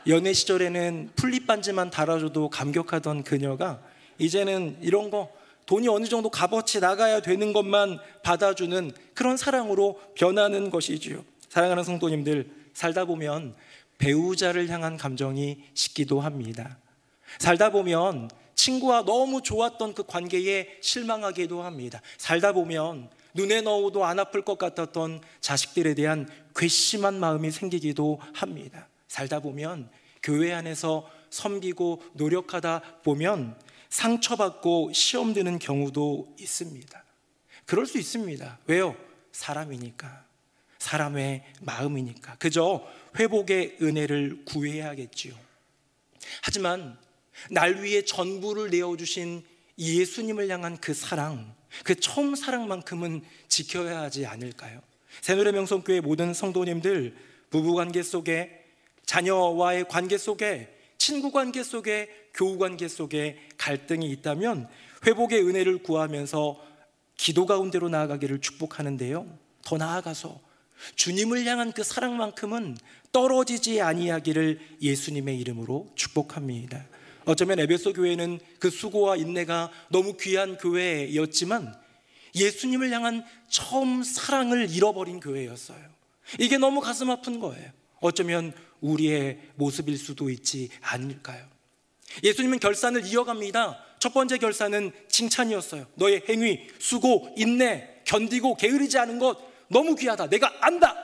연애 시절에는 풀립 반지만 달아줘도 감격하던 그녀가 이제는 이런 거, 돈이 어느 정도 값어치 나가야 되는 것만 받아주는 그런 사랑으로 변하는 것이지요. 사랑하는 성도님들, 살다 보면 배우자를 향한 감정이 식기도 합니다. 살다 보면 친구와 너무 좋았던 그 관계에 실망하기도 합니다. 살다 보면 눈에 넣어도 안 아플 것 같았던 자식들에 대한 괘씸한 마음이 생기기도 합니다. 살다 보면 교회 안에서 섬기고 노력하다 보면 상처받고 시험 드는 경우도 있습니다. 그럴 수 있습니다. 왜요? 사람이니까, 사람의 마음이니까. 그저 회복의 은혜를 구해야겠지요. 하지만 날 위해 전부를 내어주신 예수님을 향한 그 사랑, 그 처음 사랑만큼은 지켜야 하지 않을까요? 새누리명성교회 모든 성도님들, 부부관계 속에, 자녀와의 관계 속에, 친구관계 속에, 교우관계 속에 갈등이 있다면 회복의 은혜를 구하면서 기도 가운데로 나아가기를 축복하는데요, 더 나아가서 주님을 향한 그 사랑만큼은 떨어지지 아니하기를 예수님의 이름으로 축복합니다. 어쩌면 에베소 교회는 그 수고와 인내가 너무 귀한 교회였지만 예수님을 향한 처음 사랑을 잃어버린 교회였어요. 이게 너무 가슴 아픈 거예요. 어쩌면 우리의 모습일 수도 있지 않을까요? 예수님은 결산을 이어갑니다. 첫 번째 결산은 칭찬이었어요. 너의 행위, 수고, 인내, 견디고 게으르지 않은 것 너무 귀하다. 내가 안다.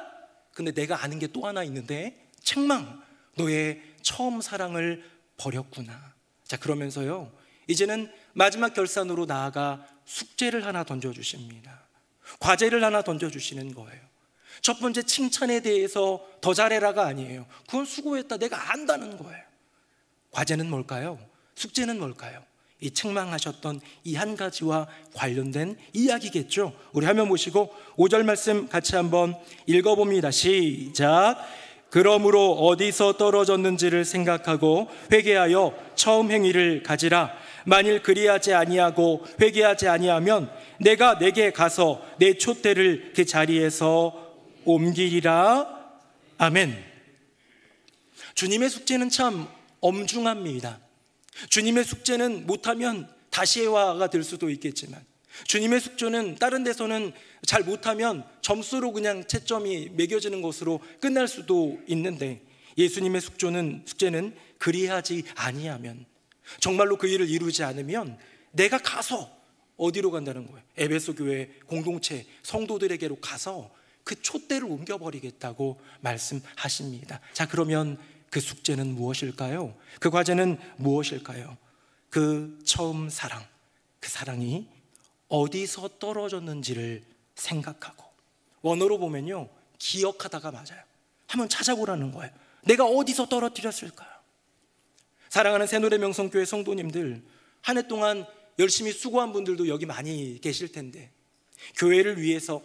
근데 내가 아는 게 또 하나 있는데, 책망. 너의 처음 사랑을 버렸구나. 자, 그러면서요, 이제는 마지막 결산으로 나아가 숙제를 하나 던져주십니다. 과제를 하나 던져주시는 거예요. 첫 번째 칭찬에 대해서 더 잘해라가 아니에요. 그건 수고했다, 내가 안다는 거예요. 과제는 뭘까요? 숙제는 뭘까요? 이 책망하셨던 이 한 가지와 관련된 이야기겠죠. 우리 화면 보시고 5절 말씀 같이 한번 읽어봅니다. 시작. 그러므로 어디서 떨어졌는지를 생각하고 회개하여 처음 행위를 가지라. 만일 그리하지 아니하고 회개하지 아니하면 내가 내게 가서 내 촛대를 그 자리에서 옮기리라. 아멘. 주님의 숙제는 참 엄중합니다. 주님의 숙제는 못하면 다시해화가 될 수도 있겠지만, 주님의 숙제는 다른 데서는 잘 못하면 점수로 그냥 채점이 매겨지는 것으로 끝날 수도 있는데, 예수님의 숙제는 그리하지 아니하면, 정말로 그 일을 이루지 않으면 내가 가서 어디로 간다는 거예요? 에베소 교회 공동체 성도들에게로 가서 그 촛대를 옮겨버리겠다고 말씀하십니다. 자, 그러면 그 숙제는 무엇일까요? 그 과제는 무엇일까요? 그 처음 사랑, 그 사랑이 어디서 떨어졌는지를 생각하고, 원어로 보면요, 기억하다가 맞아요. 한번 찾아보라는 거예요. 내가 어디서 떨어뜨렸을까요? 사랑하는 새노래명성교회 성도님들, 한 해 동안 열심히 수고한 분들도 여기 많이 계실 텐데, 교회를 위해서,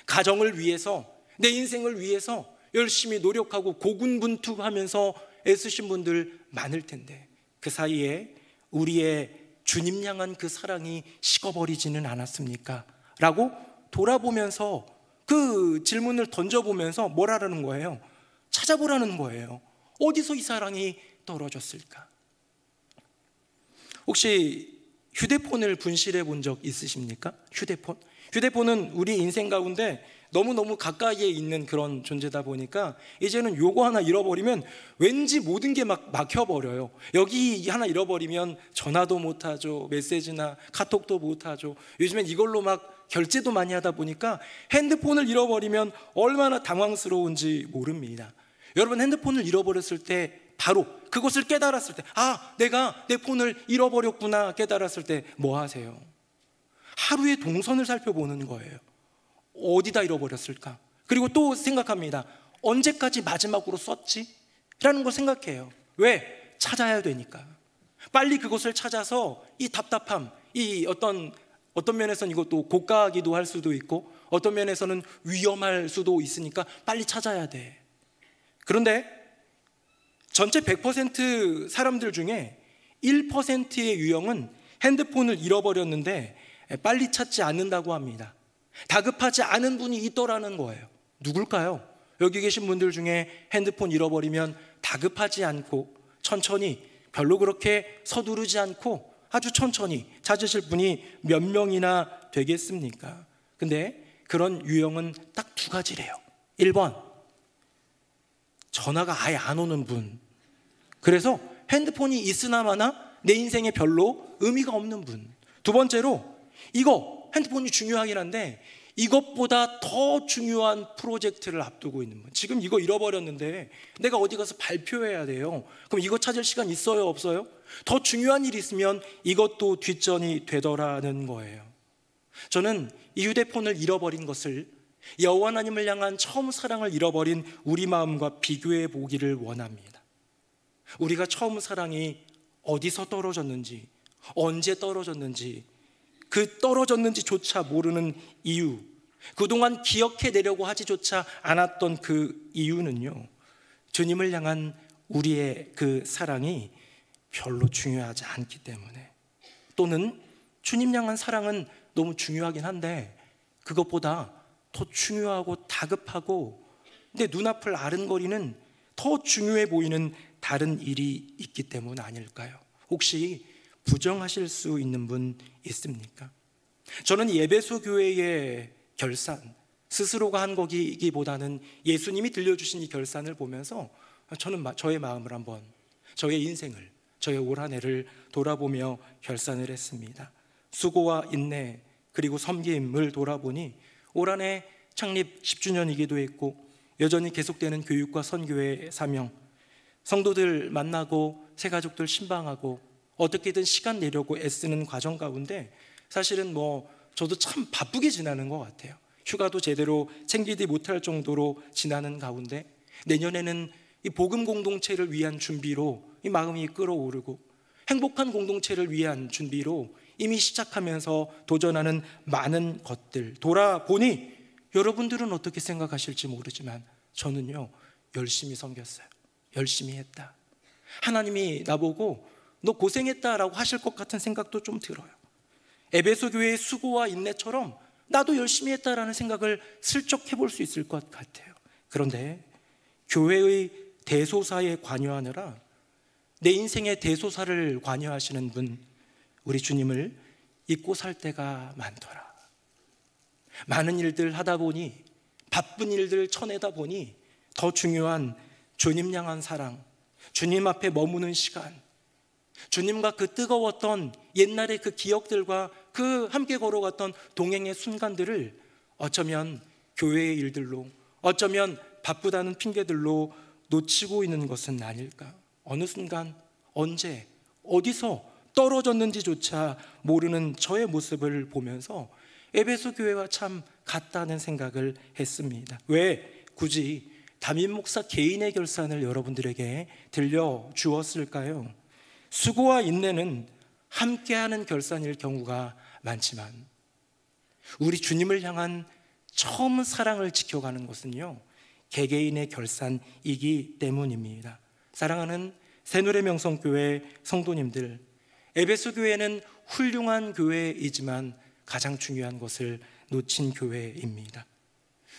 가정을 위해서, 내 인생을 위해서 열심히 노력하고 고군분투하면서 애쓰신 분들 많을 텐데, 그 사이에 우리의 주님 향한 그 사랑이 식어버리지는 않았습니까? 라고 돌아보면서 그 질문을 던져보면서 뭘 하라는 거예요? 찾아보라는 거예요. 어디서 이 사랑이 떨어졌을까? 혹시 휴대폰을 분실해 본 적 있으십니까? 휴대폰은 우리 인생 가운데 너무너무 가까이에 있는 그런 존재다 보니까 이제는 요거 하나 잃어버리면 왠지 모든 게 막 막혀버려요. 여기 하나 잃어버리면 전화도 못하죠, 메시지나 카톡도 못하죠. 요즘엔 이걸로 막 결제도 많이 하다 보니까 핸드폰을 잃어버리면 얼마나 당황스러운지 모릅니다. 여러분, 핸드폰을 잃어버렸을 때, 바로 그것을 깨달았을 때, 아, 내가 내 폰을 잃어버렸구나 깨달았을 때 뭐 하세요? 하루의 동선을 살펴보는 거예요. 어디다 잃어버렸을까? 그리고 또 생각합니다. 언제까지 마지막으로 썼지? 라는 걸 생각해요. 왜? 찾아야 되니까. 빨리 그것을 찾아서 이 답답함, 이 어떤 면에서는 이것도 고가기도 할 수도 있고, 어떤 면에서는 위험할 수도 있으니까 빨리 찾아야 돼. 그런데 전체 100% 사람들 중에 1%의 유형은 핸드폰을 잃어버렸는데 빨리 찾지 않는다고 합니다. 다급하지 않은 분이 있더라는 거예요. 누굴까요? 여기 계신 분들 중에 핸드폰 잃어버리면 다급하지 않고 천천히, 별로 그렇게 서두르지 않고 아주 천천히 찾으실 분이 몇 명이나 되겠습니까? 근데 그런 유형은 딱 두 가지래요. 1번, 전화가 아예 안 오는 분. 그래서 핸드폰이 있으나 마나 내 인생에 별로 의미가 없는 분. 두 번째로, 이거 핸드폰이 중요하긴 한데 이것보다 더 중요한 프로젝트를 앞두고 있는 분. 지금 이거 잃어버렸는데 내가 어디 가서 발표해야 돼요. 그럼 이거 찾을 시간 있어요, 없어요? 더 중요한 일이 있으면 이것도 뒷전이 되더라는 거예요. 저는 이 휴대폰을 잃어버린 것을 여호와 하나님을 향한 처음 사랑을 잃어버린 우리 마음과 비교해 보기를 원합니다. 우리가 처음 사랑이 어디서 떨어졌는지, 언제 떨어졌는지 그 떨어졌는지조차 모르는 이유, 그동안 기억해내려고 하지조차 않았던 그 이유는요, 주님을 향한 우리의 그 사랑이 별로 중요하지 않기 때문에, 또는 주님 향한 사랑은 너무 중요하긴 한데 그것보다 더 중요하고 다급하고 내 눈앞을 아른거리는 더 중요해 보이는 다른 일이 있기 때문 아닐까요? 혹시 부정하실 수 있는 분 있습니까? 저는 예배소 교회의 결산, 스스로가 한 거기보다는 예수님이 들려주신 이 결산을 보면서 저는 저의 마음을 한번, 저의 인생을, 저의 올 한 해를 돌아보며 결산을 했습니다. 수고와 인내 그리고 섬김을 돌아보니 올 한 해 창립 10주년이기도 했고, 여전히 계속되는 교육과 선교의 사명, 성도들 만나고 새가족들 신방하고 어떻게든 시간 내려고 애쓰는 과정 가운데 사실은 저도 참 바쁘게 지나는 것 같아요. 휴가도 제대로 챙기지 못할 정도로 지나는 가운데 내년에는 이 복음 공동체를 위한 준비로 이 마음이 끓어오르고, 행복한 공동체를 위한 준비로 이미 시작하면서 도전하는 많은 것들 돌아보니, 여러분들은 어떻게 생각하실지 모르지만 저는요, 열심히 섬겼어요. 열심히 했다. 하나님이 나보고 너 고생했다라고 하실 것 같은 생각도 좀 들어요. 에베소 교회의 수고와 인내처럼 나도 열심히 했다라는 생각을 슬쩍 해볼 수 있을 것 같아요. 그런데 교회의 대소사에 관여하느라 내 인생의 대소사를 관여하시는 분, 우리 주님을 잊고 살 때가 많더라. 많은 일들 하다 보니, 바쁜 일들 쳐내다 보니 더 중요한 주님 향한 사랑, 주님 앞에 머무는 시간, 주님과 그 뜨거웠던 옛날의 그 기억들과 그 함께 걸어갔던 동행의 순간들을 어쩌면 교회의 일들로, 어쩌면 바쁘다는 핑계들로 놓치고 있는 것은 아닐까. 어느 순간, 언제, 어디서 떨어졌는지조차 모르는 저의 모습을 보면서 에베소 교회와 참 같다는 생각을 했습니다. 왜 굳이 담임 목사 개인의 결산을 여러분들에게 들려주었을까요? 수고와 인내는 함께하는 결산일 경우가 많지만 우리 주님을 향한 처음 사랑을 지켜가는 것은요, 개개인의 결산이기 때문입니다. 사랑하는 새누리명성교회 성도님들, 에베소 교회는 훌륭한 교회이지만 가장 중요한 것을 놓친 교회입니다.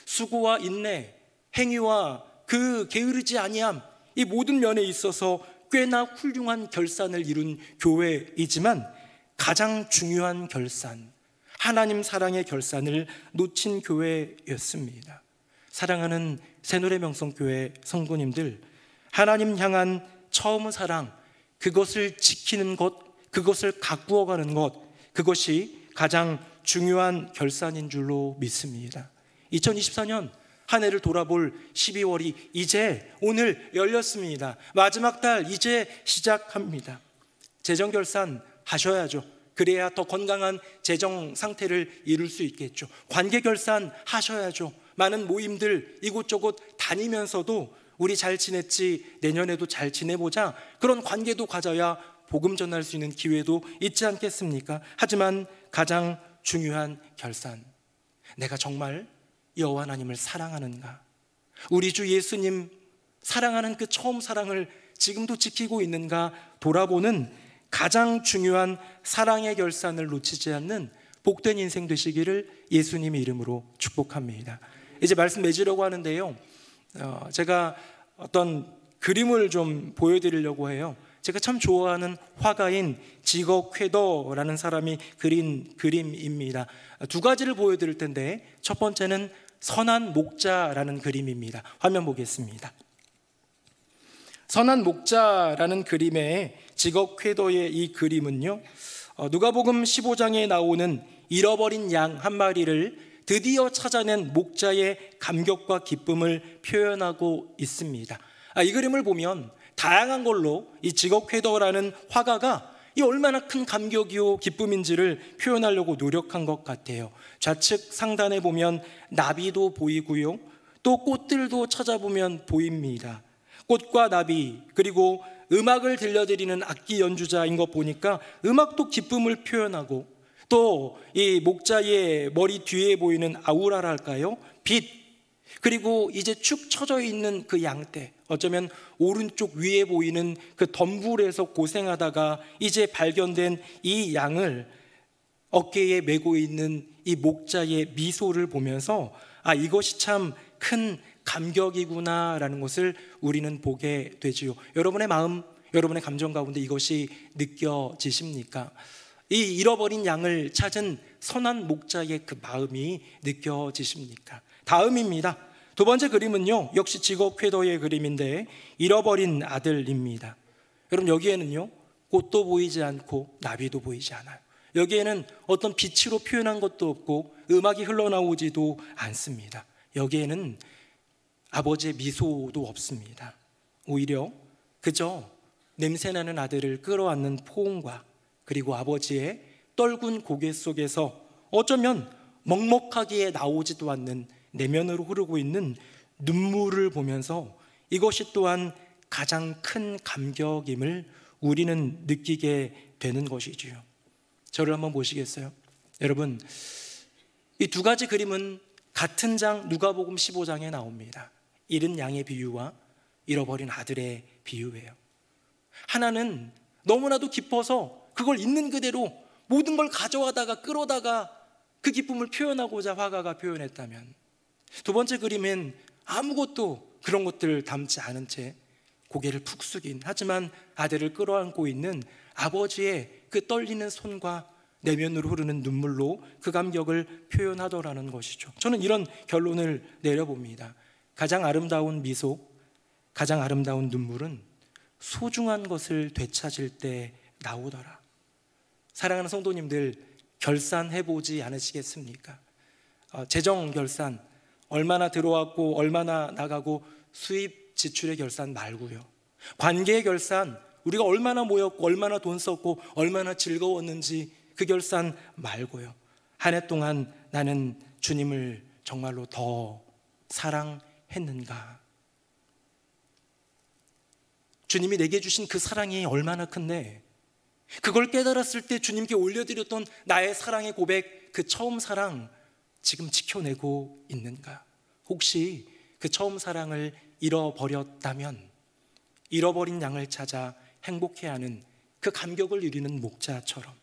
수고와 인내, 행위와 그 게으르지 아니함, 이 모든 면에 있어서 꽤나 훌륭한 결산을 이룬 교회이지만 가장 중요한 결산, 하나님 사랑의 결산을 놓친 교회였습니다. 사랑하는 새누리명성교회 성도님들, 하나님 향한 처음 사랑, 그것을 지키는 것, 그것을 가꾸어가는 것, 그것이 가장 중요한 결산인 줄로 믿습니다. 2024년 한 해를 돌아볼 12월이 이제 오늘 열렸습니다. 마지막 달 이제 시작합니다. 재정 결산 하셔야죠. 그래야 더 건강한 재정 상태를 이룰 수 있겠죠. 관계 결산 하셔야죠. 많은 모임들 이곳저곳 다니면서도 우리 잘 지냈지, 내년에도 잘 지내보자, 그런 관계도 가져야 복음 전할 수 있는 기회도 있지 않겠습니까? 하지만 가장 중요한 결산, 내가 정말 여호와 하나님을 사랑하는가? 우리 주 예수님 사랑하는 그 처음 사랑을 지금도 지키고 있는가 돌아보는 가장 중요한 사랑의 결산을 놓치지 않는 복된 인생 되시기를 예수님의 이름으로 축복합니다. 이제 말씀 맺으려고 하는데요, 제가 어떤 그림을 좀 보여드리려고 해요. 제가 참 좋아하는 화가인 지거 쾌더라는 사람이 그린 그림입니다. 두 가지를 보여드릴 텐데, 첫 번째는 선한 목자라는 그림입니다. 화면 보겠습니다. 선한 목자라는 그림의 지거 쾌더의 이 그림은요, 누가복음 15장에 나오는 잃어버린 양 한 마리를 드디어 찾아낸 목자의 감격과 기쁨을 표현하고 있습니다. 이 그림을 보면 다양한 걸로 이 지거 쾌더라는 화가가 이 얼마나 큰 감격이요 기쁨인지를 표현하려고 노력한 것 같아요. 좌측 상단에 보면 나비도 보이고요, 또 꽃들도 찾아보면 보입니다. 꽃과 나비, 그리고 음악을 들려드리는 악기 연주자인 것 보니까 음악도 기쁨을 표현하고, 또 이 목자의 머리 뒤에 보이는 아우라랄까요? 빛, 그리고 이제 축 처져 있는 그 양떼, 어쩌면 오른쪽 위에 보이는 그 덤불에서 고생하다가 이제 발견된 이 양을 어깨에 메고 있는 이 목자의 미소를 보면서 아, 이것이 참 큰 감격이구나라는 것을 우리는 보게 되지요. 여러분의 마음, 여러분의 감정 가운데 이것이 느껴지십니까? 이 잃어버린 양을 찾은 선한 목자의 그 마음이 느껴지십니까? 다음입니다. 두 번째 그림은요, 역시 직업 쾌도의 그림인데 잃어버린 아들입니다. 여러분, 여기에는요, 꽃도 보이지 않고 나비도 보이지 않아요. 여기에는 어떤 빛으로 표현한 것도 없고 음악이 흘러나오지도 않습니다. 여기에는 아버지의 미소도 없습니다. 오히려 그저 냄새나는 아들을 끌어안는 포옹과 그리고 아버지의 떨군 고개 속에서 어쩌면 먹먹하기에 나오지도 않는 내면으로 흐르고 있는 눈물을 보면서 이것이 또한 가장 큰 감격임을 우리는 느끼게 되는 것이지요. 저를 한번 보시겠어요? 여러분, 이 두 가지 그림은 같은 장 누가복음 15장에 나옵니다. 잃은 양의 비유와 잃어버린 아들의 비유예요. 하나는 너무나도 기뻐서 그걸 있는 그대로 모든 걸 가져와다가 끌어다가 그 기쁨을 표현하고자 화가가 표현했다면, 두 번째 그림은 아무것도 그런 것들을 담지 않은 채 고개를 푹 숙인, 하지만 아들을 끌어안고 있는 아버지의 그 떨리는 손과 내면으로 흐르는 눈물로 그 감격을 표현하더라는 것이죠. 저는 이런 결론을 내려봅니다. 가장 아름다운 미소, 가장 아름다운 눈물은 소중한 것을 되찾을 때 나오더라. 사랑하는 성도님들, 결산해보지 않으시겠습니까? 재정 결산, 얼마나 들어왔고 얼마나 나가고 수입 지출의 결산 말고요. 관계의 결산, 우리가 얼마나 모였고 얼마나 돈 썼고 얼마나 즐거웠는지 그 결산 말고요. 한 해 동안 나는 주님을 정말로 더 사랑했는가? 주님이 내게 주신 그 사랑이 얼마나 큰데 그걸 깨달았을 때 주님께 올려드렸던 나의 사랑의 고백, 그 처음 사랑 지금 지켜내고 있는가? 혹시 그 처음 사랑을 잃어버렸다면 잃어버린 양을 찾아 행복해하는 그 감격을 누리는 목자처럼,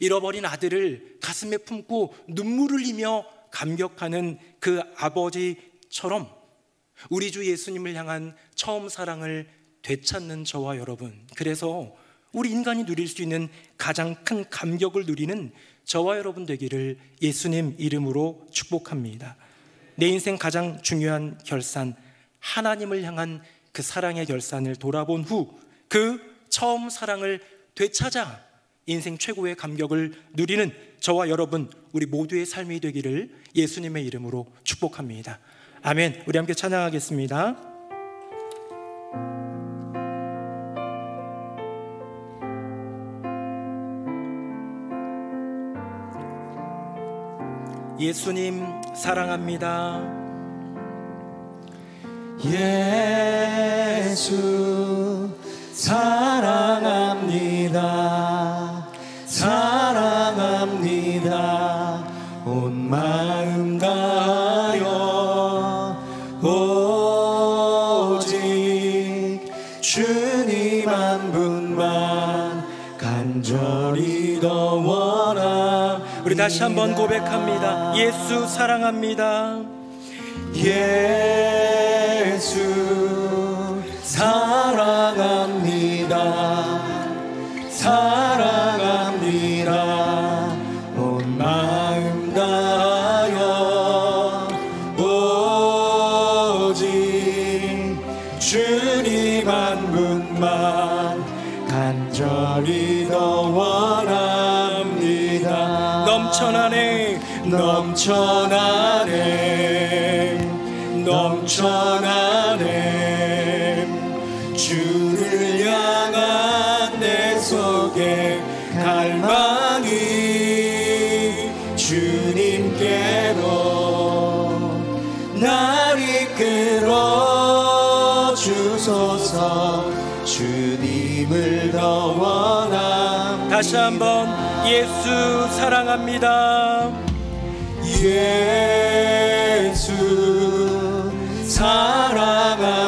잃어버린 아들을 가슴에 품고 눈물을 흘리며 감격하는 그 아버지처럼 우리 주 예수님을 향한 처음 사랑을 되찾는 저와 여러분, 그래서 우리 인간이 누릴 수 있는 가장 큰 감격을 누리는 저와 여러분 되기를 예수님 이름으로 축복합니다. 내 인생 가장 중요한 결산, 하나님을 향한 그 사랑의 결산을 돌아본 후 그 처음 사랑을 되찾아 인생 최고의 감격을 누리는 저와 여러분, 우리 모두의 삶이 되기를 예수님의 이름으로 축복합니다. 아멘. 우리 함께 찬양하겠습니다. 예수님 사랑합니다. 예수 사랑합니다. 사랑합니다. 온 마음 다하여 오직 주님 한 분만 간절히 더 원합니다. 우리 다시 한번 고백합니다. 예수 사랑합니다. 예수 사랑합니다. 사랑합니다. 온 마음 다하여 오직 주님 한 분만 간절히 더 원합니다. 넘쳐나네, 넘쳐나네, 넘쳐나네. 주를 향한 내 속에 갈망이 주님께로 날 이끌어 주소서. 주님을 더 원합니다. 다시 한번 예수 사랑합니다. 예수 사랑합니다.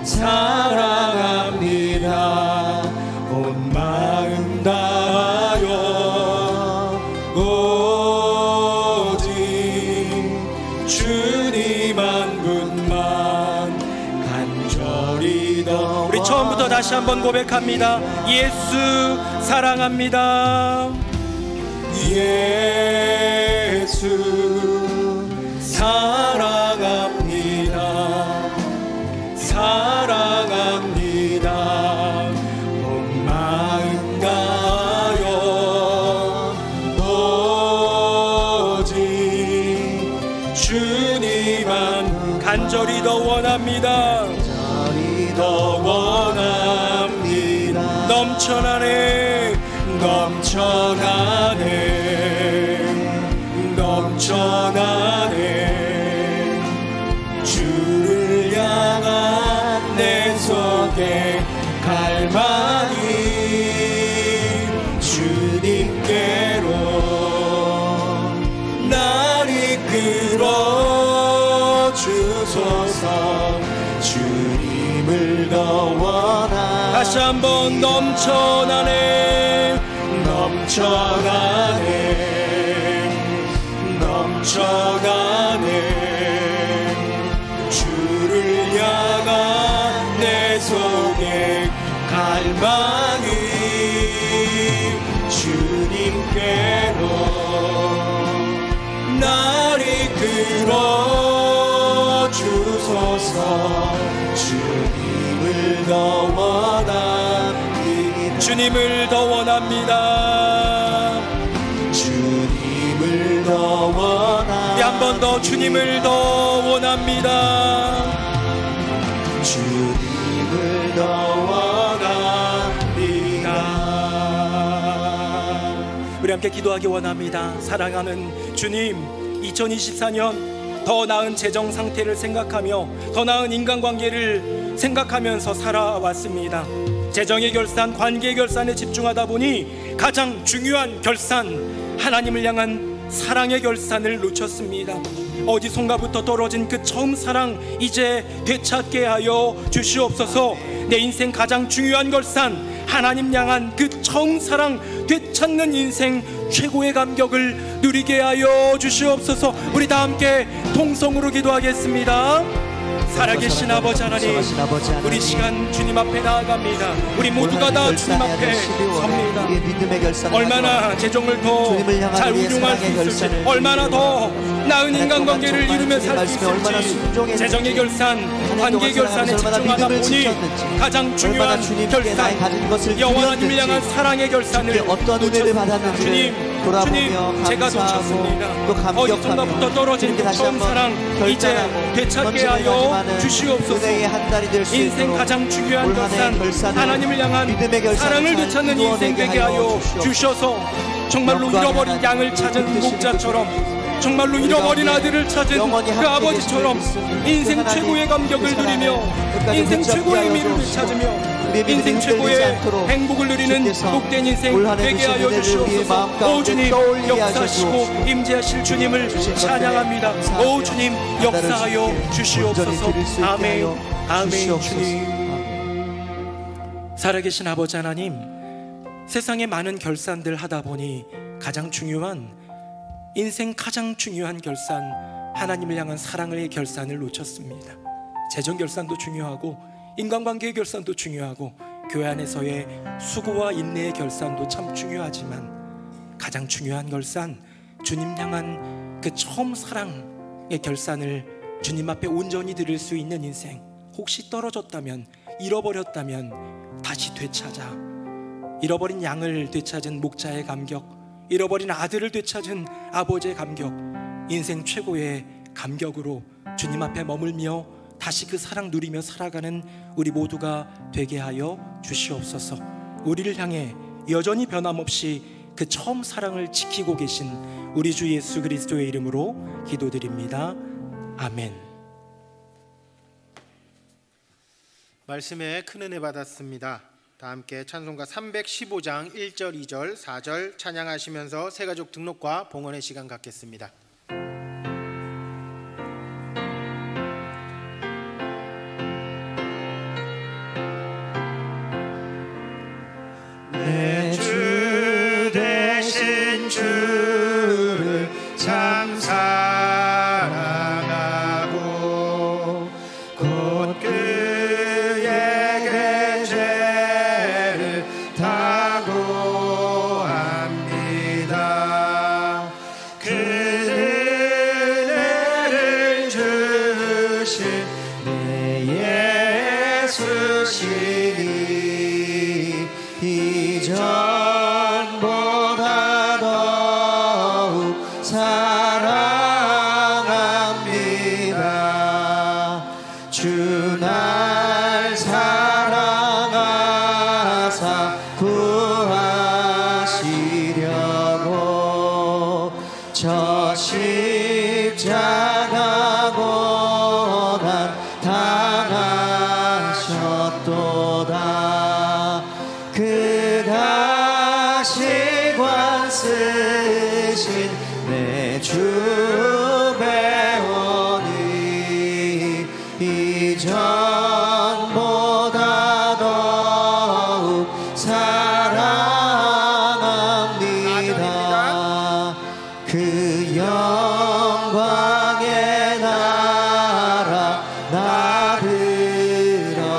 사랑합니다. 온 마음 다하여 오직 주님 한 분만 간절히 더. 우리 처음부터 다시 한번 고백합니다. 예수 사랑합니다. 예수 사랑합니다. 사랑합니다. 온 마음 다하여 오직 주님만 간절히 더 원합니다. 더 원합니다. 넘쳐나네 넘쳐나네 넘쳐나네. 주를 향한 내 속에 갈망이 주님께로 날 이끌어 주소서. 주님을 더 원하. 다시 한번 넘쳐나네 넘쳐나네 넘쳐나네. 주를 향한 내 속에 갈망이 주님께로 날 이끌어 주소서. 주님을 더 원합니다. 주님을 더 원합니다. 주님을 더 원합니다. 한 번 더 주님을 더 원합니다. 주님을 더 원합니다. 우리 함께 기도하기 원합니다. 사랑하는 주님, 2024년 더 나은 재정 상태를 생각하며 더 나은 인간관계를 생각하면서 살아왔습니다. 재정의 결산, 관계의 결산에 집중하다 보니 가장 중요한 결산, 하나님을 향한 사랑의 결산을 놓쳤습니다. 어디선가부터 떨어진 그 처음 사랑 이제 되찾게 하여 주시옵소서. 내 인생 가장 중요한 결산, 하나님 향한 그 처음 사랑 되찾는 인생 최고의 감격을 누리게 하여 주시옵소서. 우리 다 함께 통성으로 기도하겠습니다. 살아계신 아버지 하나님, 우리 시간 주님 앞에 나아갑니다. 우리 모두가 다 주님 앞에 섭니다. 얼마나 재정을 더 잘 운용할 수 있을지, 얼마나 더 나은 인간관계를 이루며 살 수 있을지, 재정의 결산, 관계의 결산에 집중하다 보니 가장 중요한 결산, 여호와 하나님을 향한 사랑의 결산을 놓쳤습니다. 주님, 제가 놓쳤습니다. 어디선가부터 떨어진 그 처음 사랑 이제 되찾게 하여 주시옵소서. 인생 가장 중요한 결산, 하나님을 향한 사랑을 되찾는 인생 되게 하여 주셔서 정말로 잃어버린 양을 찾은 목자처럼, 정말로 잃어버린 아들을 찾은 그 아버지처럼 인생 최고의 감격을 누리며 인생 최고의 의미를 되찾으며 인생 최고의 행복을 누리는 복된 인생 되게 하여 주시옵소서. 오 주님, 역사하시고 임재하실 주님을 찬양합니다. 오 주님, 역사하여 주시옵소서. 아멘. 아멘. 주님, 살아계신 아버지 하나님, 세상에 많은 결산들 하다 보니 가장 중요한, 인생 가장 중요한 결산, 하나님을 향한 사랑의 결산을 놓쳤습니다. 재정 결산도 중요하고 인간관계의 결산도 중요하고 교회 안에서의 수고와 인내의 결산도 참 중요하지만 가장 중요한 결산, 주님 향한 그 처음 사랑의 결산을 주님 앞에 온전히 드릴 수 있는 인생, 혹시 떨어졌다면, 잃어버렸다면 다시 되찾아, 잃어버린 양을 되찾은 목자의 감격, 잃어버린 아들을 되찾은 아버지의 감격, 인생 최고의 감격으로 주님 앞에 머물며 다시 그 사랑 누리며 살아가는 우리 모두가 되게 하여 주시옵소서. 우리를 향해 여전히 변함없이 그 처음 사랑을 지키고 계신 우리 주 예수 그리스도의 이름으로 기도드립니다. 아멘. 말씀에 큰 은혜 받았습니다. 다 함께 찬송가 315장 1절, 2절, 4절 찬양하시면서 새가족 등록과 봉헌의 시간 갖겠습니다. 내 주 되신 주를 참 사랑하고 곧 그의 계제를 다고 합니다. 그 은혜를 주신 내 예수시니 이전보다 더욱 사랑합니다. 주 날 사랑하사 구하시려고 저 십자가 고난 당하셨도다. 그 다시 관 쓰신 내 주 배우니 이전보다 더욱 사랑합니다. 그 영광의 나라 나 들어가서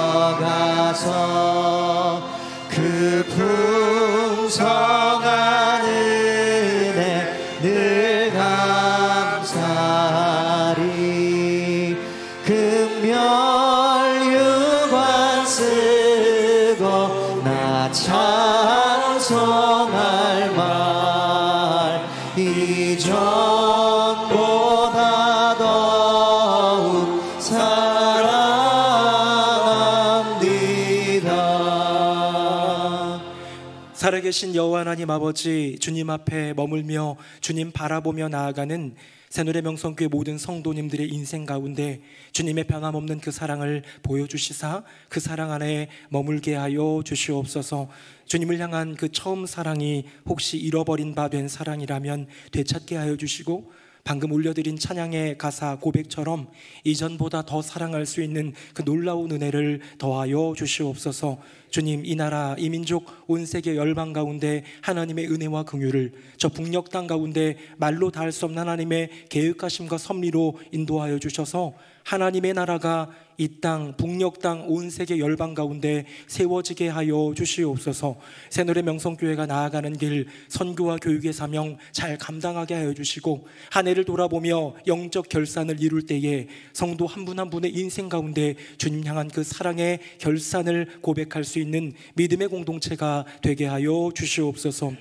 그 풍성한 은혜 늘 감사하리. 금멸유관 쓰고 나 찬송할 말 이전보다 더욱 사랑합니다. 살아계신 여호와 하나님 아버지, 주님 앞에 머물며 주님 바라보며 나아가는 새누리 명성교회 모든 성도님들의 인생 가운데 주님의 변함없는 그 사랑을 보여주시사 그 사랑 안에 머물게 하여 주시옵소서. 주님을 향한 그 처음 사랑이 혹시 잃어버린 바 된 사랑이라면 되찾게 하여 주시고, 방금 올려드린 찬양의 가사 고백처럼 이전보다 더 사랑할 수 있는 그 놀라운 은혜를 더하여 주시옵소서. 주님, 이 나라, 이 민족, 온 세계 열방 가운데 하나님의 은혜와 긍휼을, 저 북녘 땅 가운데 말로 다 할 수 없는 하나님의 계획하심과 섭리로 인도하여 주셔서 하나님의 나라가 이 땅, 북녘 땅, 온 세계 열방 가운데 세워지게 하여 주시옵소서. 새누리 명성교회가 나아가는 길, 선교와 교육의 사명 잘 감당하게 하여 주시고, 한 해를 돌아보며 영적 결산을 이룰 때에 성도 한 분 한 분의 인생 가운데 주님 향한 그 사랑의 결산을 고백할 수 있는 믿음의 공동체가 되게 하여 주시옵소서.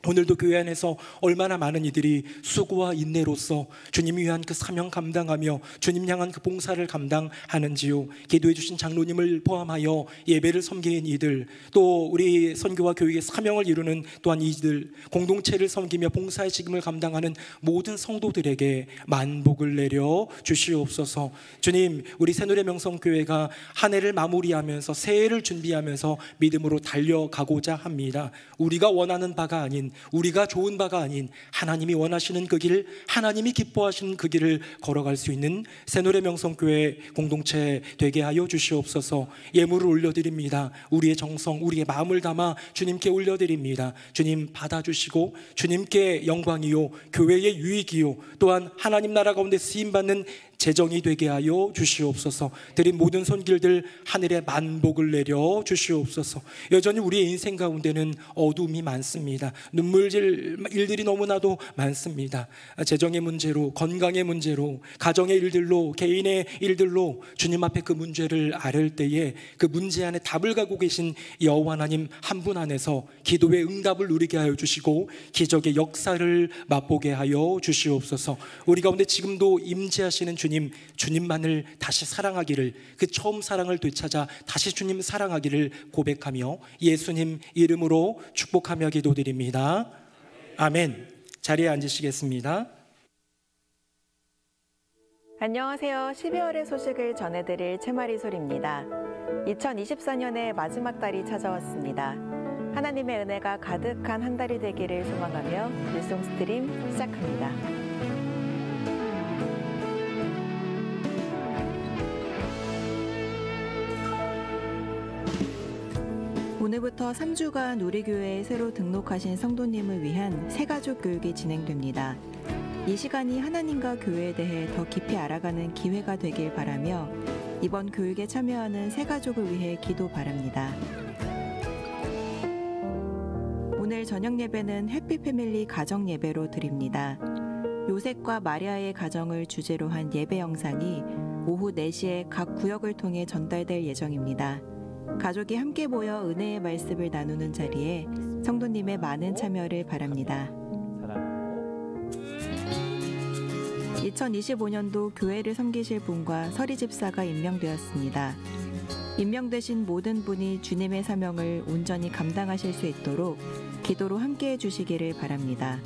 오늘도 교회 안에서 얼마나 많은 이들이 수고와 인내로서 주님 위한 그 사명 감당하며 주님 향한 그 봉사를 감당하는지요. 기도해 주신 장로님을 포함하여 예배를 섬기는 이들, 또 우리 선교와 교육의 사명을 이루는 또한 이들, 공동체를 섬기며 봉사의 책임을 감당하는 모든 성도들에게 만복을 내려 주시옵소서. 주님, 우리 새누리 명성교회가 한 해를 마무리하면서 새해를 준비하면서 믿음으로 달려가고자 합니다. 우리가 원하는 바가 아닌, 우리가 좋은 바가 아닌 하나님이 원하시는 그 길, 하나님이 기뻐하시는 그 길을 걸어갈 수 있는 새누리 명성교회 공동체 되게 하여 주시옵소서. 예물을 올려드립니다. 우리의 정성, 우리의 마음을 담아 주님께 올려드립니다. 주님 받아주시고 주님께 영광이요, 교회의 유익이요, 또한 하나님 나라 가운데 쓰임받는 재정이 되게 하여 주시옵소서. 드린 모든 손길들 하늘에 만복을 내려 주시옵소서. 여전히 우리의 인생 가운데는 어둠이 많습니다. 눈물질 일들이 너무나도 많습니다. 재정의 문제로, 건강의 문제로, 가정의 일들로, 개인의 일들로 주님 앞에 그 문제를 아뢰을 때에 그 문제 안에 답을 가고 계신 여호와 하나님 한 분 안에서 기도의 응답을 누리게 하여 주시고 기적의 역사를 맛보게 하여 주시옵소서. 우리 가운데 지금도 임재하시는 주님만을 다시 사랑하기를, 그 처음 사랑을 되찾아 다시 주님 사랑하기를 고백하며 예수님 이름으로 축복하며 기도드립니다. 아멘. 자리에 앉으시겠습니다. 안녕하세요. 12월의 소식을 전해드릴 최마리솔입니다. 2024년의 마지막 달이 찾아왔습니다. 하나님의 은혜가 가득한 한 달이 되기를 소망하며 일송 스트림 시작합니다. 오늘부터 3주간 우리 교회에 새로 등록하신 성도님을 위한 새가족 교육이 진행됩니다. 이 시간이 하나님과 교회에 대해 더 깊이 알아가는 기회가 되길 바라며 이번 교육에 참여하는 새가족을 위해 기도 바랍니다. 오늘 저녁 예배는 해피패밀리 가정 예배로 드립니다. 요셉과 마리아의 가정을 주제로 한 예배 영상이 오후 4시에 각 구역을 통해 전달될 예정입니다. 가족이 함께 모여 은혜의 말씀을 나누는 자리에 성도님의 많은 참여를 바랍니다. 2025년도 교회를 섬기실 분과 서리 집사가 임명되었습니다. 임명되신 모든 분이 주님의 사명을 온전히 감당하실 수 있도록 기도로 함께해 주시기를 바랍니다.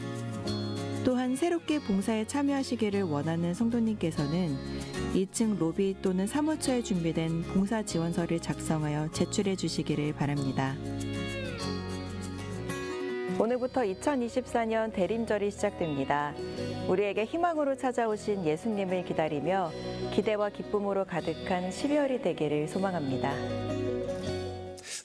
또한 새롭게 봉사에 참여하시기를 원하는 성도님께서는 2층 로비 또는 사무처에 준비된 봉사 지원서를 작성하여 제출해 주시기를 바랍니다. 오늘부터 2024년 대림절이 시작됩니다. 우리에게 희망으로 찾아오신 예수님을 기다리며 기대와 기쁨으로 가득한 12월이 되기를 소망합니다.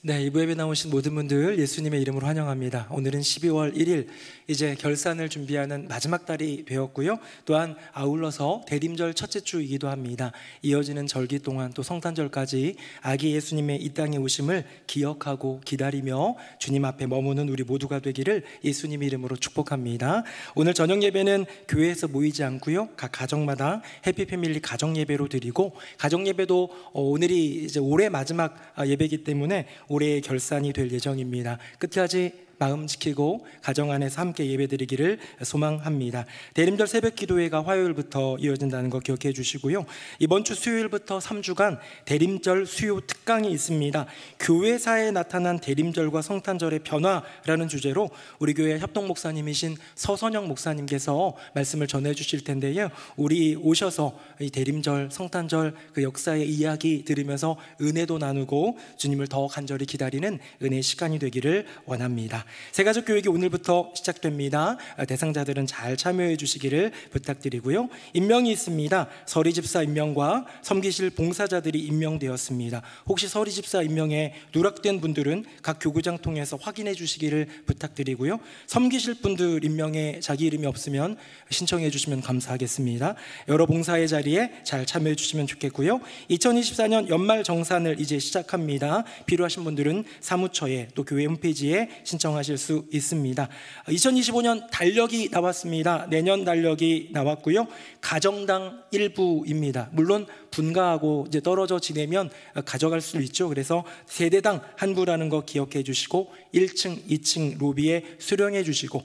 네, 이부 예배 나오신 모든 분들 예수님의 이름으로 환영합니다. 오늘은 12월 1일 이제 결산을 준비하는 마지막 달이 되었고요. 또한 아울러서 대림절 첫째 주이기도 합니다. 이어지는 절기 동안 또 성탄절까지 아기 예수님의 이 땅에 오심을 기억하고 기다리며 주님 앞에 머무는 우리 모두가 되기를 예수님 이름으로 축복합니다. 오늘 저녁 예배는 교회에서 모이지 않고요. 각 가정마다 해피패밀리 가정 예배로 드리고 가정 예배도 오늘이 이제 올해 마지막 예배이기 때문에 올해의 결산이 될 예정입니다. 끝까지 마음 지키고 가정 안에서 함께 예배드리기를 소망합니다. 대림절 새벽 기도회가 화요일부터 이어진다는 거 기억해 주시고요. 이번 주 수요일부터 3주간 대림절 수요 특강이 있습니다. 교회사에 나타난 대림절과 성탄절의 변화라는 주제로 우리 교회 협동 목사님이신 서선영 목사님께서 말씀을 전해 주실 텐데요. 우리 오셔서 이 대림절, 성탄절 그 역사의 이야기 들으면서 은혜도 나누고 주님을 더 간절히 기다리는 은혜의 시간이 되기를 원합니다. 새가족 교육이 오늘부터 시작됩니다. 대상자들은 잘 참여해 주시기를 부탁드리고요. 임명이 있습니다. 서리 집사 임명과 섬기실 봉사자들이 임명되었습니다. 혹시 서리 집사 임명에 누락된 분들은 각 교구장 통해서 확인해 주시기를 부탁드리고요. 섬기실 분들 임명에 자기 이름이 없으면 신청해 주시면 감사하겠습니다. 여러 봉사의 자리에 잘 참여해 주시면 좋겠고요. 2024년 연말 정산을 이제 시작합니다. 필요하신 분들은 사무처에 또 교회 홈페이지에 신청하실 수 있습니다. 2025년 달력이 나왔습니다. 내년 달력이 나왔고요. 가정당 일부입니다. 물론 분가하고 이제 떨어져 지내면 가져갈 수 있죠. 그래서 세대당 한 부라는 거 기억해 주시고 1층, 2층 로비에 수령해 주시고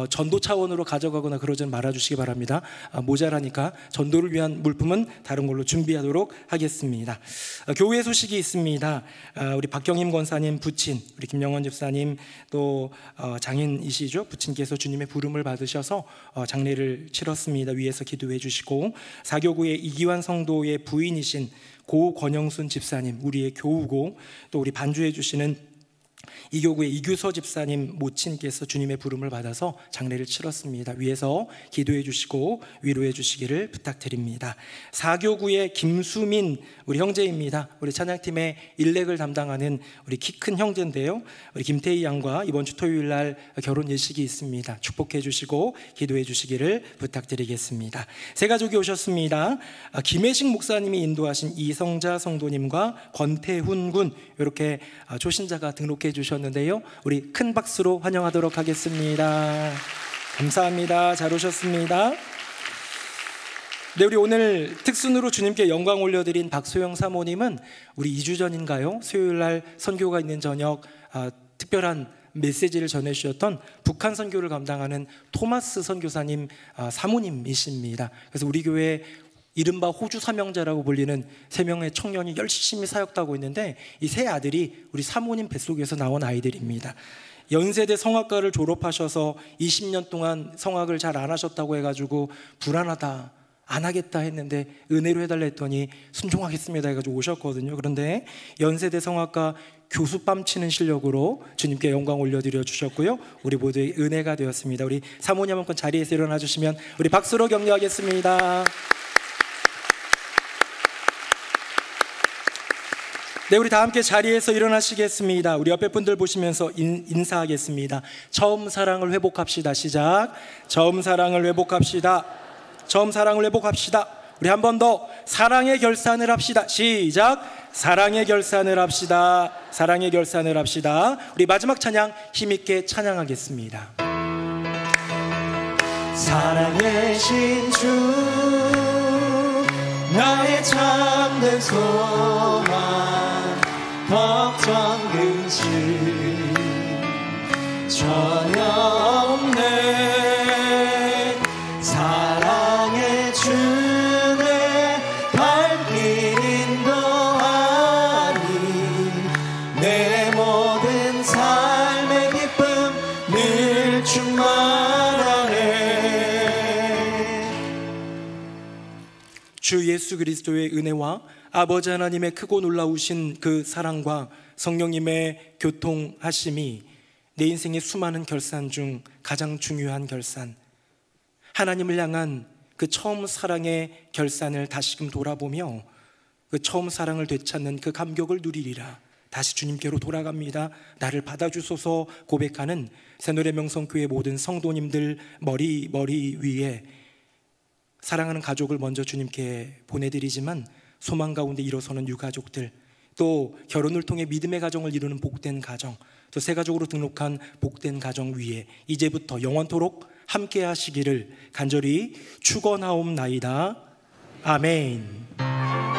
전도 차원으로 가져가거나 그러지는 말아 주시기 바랍니다. 모자라니까 전도를 위한 물품은 다른 걸로 준비하도록 하겠습니다. 교회 소식이 있습니다. 우리 박경임 권사님 부친, 우리 김영원 집사님 또 장인이시죠. 부친께서 주님의 부름을 받으셔서 장례를 치렀습니다. 위에서 기도해 주시고 사교구의 이기환 성도의 부인이신 고권영순 집사님, 우리의 교우고 또 우리 반주해 주시는 이교구의 이규서 집사님 모친께서 주님의 부름을 받아서 장례를 치렀습니다. 위에서 기도해 주시고 위로해 주시기를 부탁드립니다. 사교구의 김수민 우리 형제입니다. 우리 찬양팀의 일렉을 담당하는 우리 키 큰 형제인데요. 우리 김태희 양과 이번 주 토요일 날 결혼 예식이 있습니다. 축복해 주시고 기도해 주시기를 부탁드리겠습니다. 새 가족이 오셨습니다. 김혜식 목사님이 인도하신 이성자 성도님과 권태훈 군 이렇게 초신자가 등록해 주셨는데요. 우리 큰 박수로 환영하도록 하겠습니다. 감사합니다. 잘 오셨습니다. 네, 우리 오늘 특순으로 주님께 영광 올려드린 박소영 사모님은 우리 2주 전인가요? 수요일날 선교가 있는 저녁 특별한 메시지를 전해주셨던 북한 선교를 감당하는 토마스 선교사님 사모님이십니다. 그래서 우리 교회 이른바 호주 사명자라고 불리는 3명의 청년이 열심히 사역하고 있는데 이 세 아들이 우리 사모님 뱃속에서 나온 아이들입니다. 연세대 성악과를 졸업하셔서 20년 동안 성악을 잘 안 하셨다고 해가지고 불안하다, 안 하겠다 했는데 은혜로 해달라 했더니 순종하겠습니다 해가지고 오셨거든요. 그런데 연세대 성악과 교수밤 치는 실력으로 주님께 영광 올려드려 주셨고요. 우리 모두의 은혜가 되었습니다. 우리 사모님 한번 자리에서 일어나 주시면 우리 박수로 격려하겠습니다. 네, 우리 다 함께 자리에서 일어나시겠습니다. 우리 옆에 분들 보시면서 인사하겠습니다. 처음 사랑을 회복합시다. 시작. 처음 사랑을 회복합시다. 처음 사랑을 회복합시다. 우리 한 번 더 사랑의 결산을 합시다. 시작. 사랑의 결산을 합시다. 사랑의 결산을 합시다. 우리 마지막 찬양 힘있게 찬양하겠습니다. 살아계신 주 나의 참된 소망 걱정 근심 전혀 없네 사랑의 주내 발길 인도하니 내 모든 삶의 기쁨 늘 충만하네. 주 예수 그리스도의 은혜와 아버지 하나님의 크고 놀라우신 그 사랑과 성령님의 교통하심이 내 인생의 수많은 결산 중 가장 중요한 결산, 하나님을 향한 그 처음 사랑의 결산을 다시금 돌아보며 그 처음 사랑을 되찾는 그 감격을 누리리라. 다시 주님께로 돌아갑니다. 나를 받아주소서 고백하는 새노래 명성교회 모든 성도님들 머리 위에 사랑하는 가족을 먼저 주님께 보내드리지만 소망 가운데 일어서는 유가족들, 또 결혼을 통해 믿음의 가정을 이루는 복된 가정, 또 새 가족으로 등록한 복된 가정 위에 이제부터 영원토록 함께 하시기를 간절히 축원하옵나이다. 아멘.